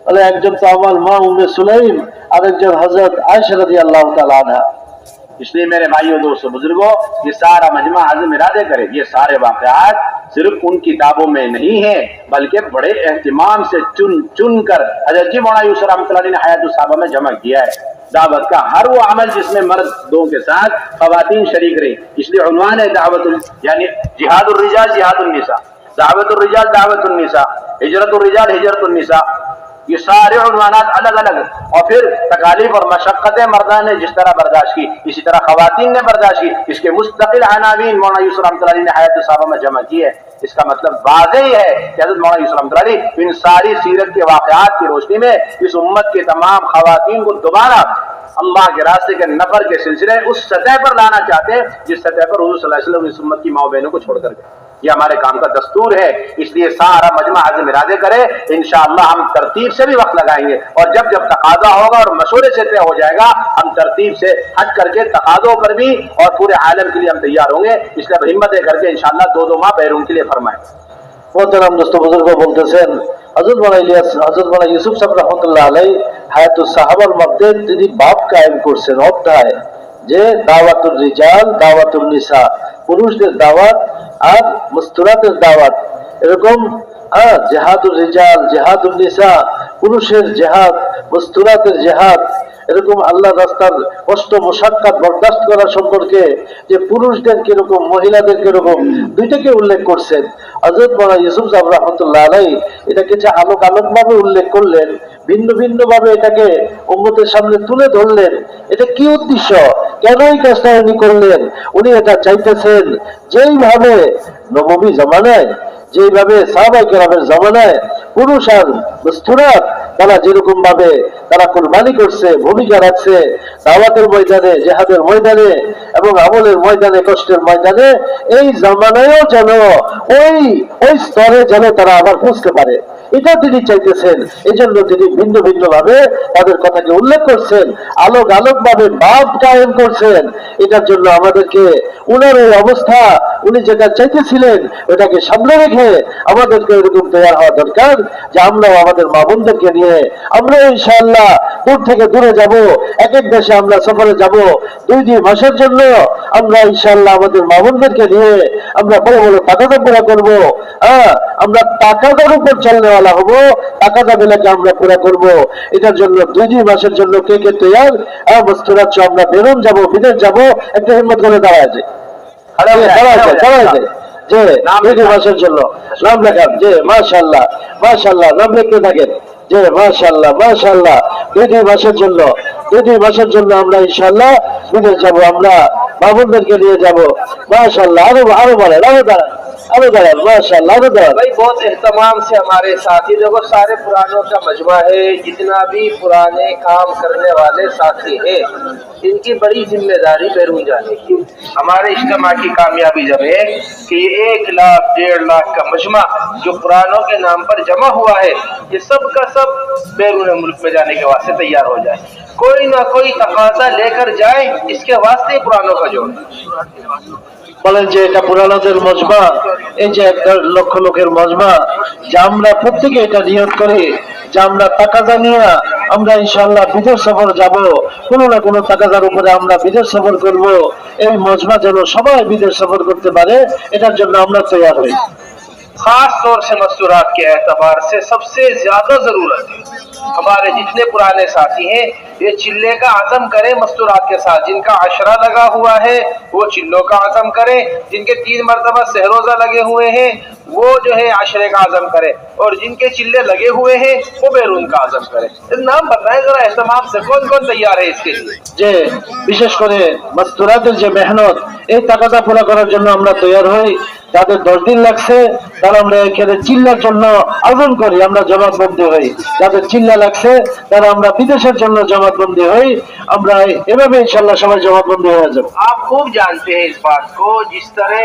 বলে একজন তো আমার মা উম্মে সুলাইম, আরেকজন হযরত আয়েশা রাদিয়াল্লাহু তাআলা আনহা। इसलिए मेरे भाइयों दोस्तों बुजुर्गों, ये सारा मजमा आज़म इरादे करे, ये सारे वाक़यात सिर्फ उन किताबों में नहीं है बल्कि बड़े एहतिमाम से चुन चुन कर हज़रत जी मौलाना यूसुफ रहमतुल्लाह अलैह ने हयातुस सहाबा में जमा किया है। दावत का हर वो अमल जिसमें मर्दों के साथ खवातीन शरीक रही, इसलिए उन्वान है दावतुल यानी जिहादुर रिजाल जिहादुन निसा, दावतुर रिजाल दावतुन निसा, हिजरतुर रिजाल हिजरतुन निसा। ये सारे उन्वानात अलग अलग और फिर तकालीफ और मशक्क़तें मर्दान ने जिस तरह बर्दाश्त की इसी तरह खवातीन ने बर्दाश्त की। इसके मुस्तकिल अनावीन मौलाना यूसुफ रहमतुल्लाह अलैह ने हयातुस सहाबा में जमा की है। इसका मतलब वाज़ेह है कि हज़रत मौलाना यूसुफ रहमतुल्लाह अलैह इन सारी सीरत के वाक़यात की रोशनी में इस उम्मत के तमाम खवातीन को दोबारा अल्लाह के रास्ते के नफर के सिलसिले उस सतह पर लाना चाहते हैं जिस सतह पर हुज़ूर सल्लल्लाहु अलैहि वसल्लम इस उम्मत की माँ बहनों को छोड़ कर गए। ये हमारे काम का दस्तूर है, इसलिए सारा मजमा आज़म इरादे करे, इंशाअल्लाह हम तरतीब से भी वक्त लगाएंगे और जब जब तकाजा होगा और मशवरे से तय हो जाएगा हम तरतीब से हट करके तकाज़ों पर भी और पूरे आलम के लिए हम तैयार होंगे। इसलिए हिम्मत करके इंशाअल्लाह 2-2 माह बैरून के लिए फरमाएं। मोहतरम दोस्तों बुजुर्ग বলতেছেন হযরত মাওলানা ইউসুফ সাহেব রাহমাতুল্লাহ আলাইহি হায়াতুস সাহাবার মধ্যে তিনি বাব কায়েম করছেন, অধ্যায় যে দাওয়াতুর রিজাল দাওয়াতুর নিসা, পুরুষদের দাওয়াত আর মস্তুরাতের দাওয়াত, এরকম জেহাদুর রিজাল জেহাদুর নিসা, পুরুষের জেহাদ মস্তুরাতের জেহাদ, এরকম আল্লাহ রাস্তার কষ্ট মোশাক্কাত বরদাস্ত করা সম্পর্কে যে পুরুষদের কিরকম মহিলাদের কিরকম দুইটাকে উল্লেখ করছেন হযরত মাওলানা ইউসুফ সাহেব রাহমাতুল্লাহ আলাইহি। এটাকে যে আলোক ভাবে উল্লেখ করলেন, ভিন্ন ভিন্ন ভাবে এটাকে উম্মতের সামনে তুলে ধরলেন, এটা কি উদ্দেশ্য, কেন এই কাজটা উনি করলেন? উনি এটা চাইতেছেন যেইভাবে নববী জামানায়, যেইভাবে সাহাবায়ে কেরামের জামানায় পুরুষ আর মস্তুরাত তারা যেরকম ভাবে তারা কুরবানি করছে, ভূমিকা রাখছে দাওয়াতের ময়দানে, জেহাদের ময়দানে এবং আমলের ময়দানে, কষ্টের ময়দানে, এই জামানায়ও যেন ওই ওই স্তরে যেন তারা আবার পৌঁছতে পারে, এটা তিনি চাইতেছেন। এই জন্য তিনি ভিন্ন ভিন্ন ভাবে তাদের কথাকে উল্লেখ করছেন, আলোক ভাবে ভাব কায়েম করছেন। এটার জন্য আমাদেরকে উনার এই অবস্থা, উনি যেটা চাইতেছিলেন ওটাকে সামনে রেখে আমাদেরকে এরকম তৈরি হওয়া দরকার যে আমরাও আমাদের মা বোনদেরকে নিয়ে আমরা ইনশাআল্লাহ দূর থেকে দূরে যাব, এক এক দেশে আমরা সফরে যাব, 2 মাসের জন্য আমরা ইনশাআল্লাহ আমাদের মা বোনদেরকে নিয়ে আমরা বড় বড় তাকাদা পুরা করবো। আমরা তাকাদার উপর চলনেওয়ালা হবো, তাকাদা বেলাকে আমরা পুরা করব। এটার জন্য 2 মাসের জন্য কে কে তৈয়ার? মস্তুরাত আমরা বেরোন যাব, বিদেশ যাব, একটা হিম্মত করে দাঁড়ায় যায়, দাঁড়ায় যায় যে 2 মাসের জন্য নাম লেখান, যে মাশাআল্লাহ মাশাআল্লাহ নাম লিখতে থাকেন, যে মাশাআল্লাহ মাশাআল্লাহ 2 মাসের জন্য, 2 মাসের জন্য আমরা ইনশাআল্লাহ বিদেশ যাব, আমরা বাবুদেরকে নিয়ে যাব। মাশাআল্লাহ, আরো বলেন, আরো দাঁড়ান माशाअल्लाह, आरो दाঁড়ান। भाई बहुत एहतमाम से हमारे साथी, देखो सारे पुरानों का मजमा है, जितना भी पुराने काम करने वाले साथी हैं, इनकी बड़ी जिम्मेदारी बैरून जाने की। हमारे इज्तिमा की कामयाबी जब है कि 1 लाख 1.5 लाख का मजमा जो पुरानों के नाम पर जमा हुआ है, ये सब का सब बैरून मुल्क में जाने के वास्ते तैयार हो जाए, कोई ना कोई तकाजा लेकर जाए, इसके वास्ते पुरानों का जोड़। বলেন যে এটা পুরানোদের মজমা, এই যে 1 লক্ষ লোকের মজমা, যে আমরা প্রত্যেকে এটা নিয়ত করি যে আমরা তাকাদা নিয়ে আমরা ইনশাআল্লাহ বিদেশ সফর যাব, কোনো না কোনো তাকাদার উপরে আমরা বিদেশ সফর করব। এই মজমা যেন সবাই বিদেশ সফর করতে পারে, এটার জন্য আমরা তৈরি হই। खास तौर से मस्तूरात के एतबार से सबसे ज्यादा जरूरत है हमारे जितने पुराने साथी हैं, ये चिल्ले का आज़म करें मस्तूरात के साथ। जिनका अशरा लगा हुआ है वो चिल्लों का आज़म करें, जिनके 3 मरतबा सहरोजा लगे हुए हैं वो जो है आशरे का आज़म करें, और जिनके चिल्ले लगे हुए हैं वो बैरून का आज़म करें। नाम बताएं जरा एहतमाम से, कौन कौन तैयार है इसके लिए? যে বিশেষ করে মস্তুরাতের যে মেহনত, এই তাকাদা পুরা করার জন্য আমরা তৈরি হই। যাদের 10 দিন লাগছে তারা আমরা এখানে চিল্লার জন্য আয়োজন করি, আমরা জমাতবন্দি হই। যাদের চিল্লা লাগছে তারা আমরা বিদেশের জন্য জমাতবন্দি হই। আমরা এভাবে ইনশাআল্লাহ সবাই জমাতবন্দি হয়ে যাব। आप खूब जानते हैं इस बात को, जिस तरह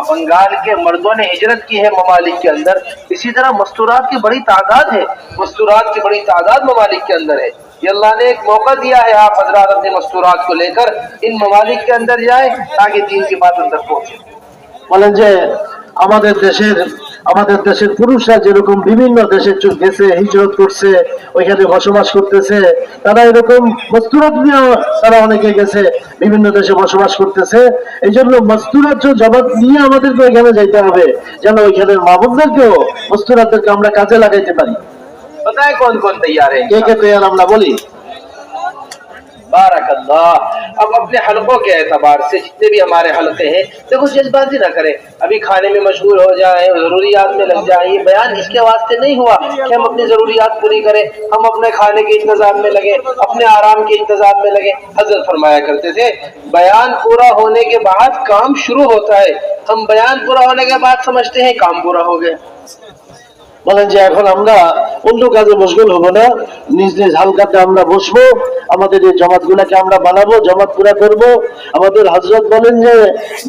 बंगाल के मर्दों ने हिजरत की है ममालिक के अंदर, इसी तरह मस्तूरात की बड़ी तादाद है, मस्तूरात की बड़ी तादाद ममालिक के अंदर है। ये अल्लाह ने एक मौका दिया है, आप हजरात अपने मस्तूरात को लेकर इन ममालिक के अंदर जाए ताकि दीन की बात अंदर पहुंचे। বলেন যে আমাদের দেশের পুরুষরা যেরকম বিভিন্ন দেশে গেছে, হিজরত করছে, ওইখানে বসবাস করতেছে, তারা এরকম মস্তুরাত নিয়ে তারা অনেকে গেছে, বিভিন্ন দেশে বসবাস করতেছে। এই জন্য মস্তুরাত জবাব নিয়ে আমাদেরকে ওইখানে যাইতে হবে, যেন ওইখানের মা বোনদেরকেও মস্তুরাতদেরকে আমরা কাজে লাগাইতে পারি। बताए कौन कौन तैयार है? কে কে তৈয়ার আমরা বলি। बारकल्लाह। अब अपने हलकों के एतबार से जितने भी हमारे हलके हैं, देखो जल्दबाजी ना करें, अभी खाने में मशगूल हो जाए, जरूरियात में लग जाए। ये बयान इसके वास्ते नहीं हुआ कि हम अपनी जरूरियात पूरी करें, हम अपने खाने के इंतजाम में लगे, अपने आराम के इंतजाम में लगे। हजरत फरमाया करते थे, बयान पूरा होने के बाद काम शुरू होता है। हम बयान पूरा होने के बाद समझते हैं काम पूरा हो गया। বলেন যে এখন আমরা অন্য কাজে মশগুল হব না, নিজ নিজ হালকাতে আমরা বসবো, আমাদের এই জমাতগুলাকে আমরা বানাবো, জমাত পুরা করব। আমাদের হযরত বলেন যে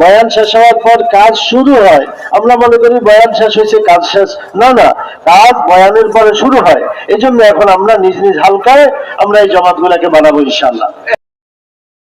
বয়ান শেষ হওয়ার পর কাজ শুরু হয়। আমরা মনে করি বয়ান শেষ হয়েছে কাজ শেষ, না না, কাজ বয়ানের পরে শুরু হয়। এই জন্য এখন আমরা নিজ নিজ হালকায় আমরা এই জমাতগুলাকে বানাবো ইনশাআল্লাহ।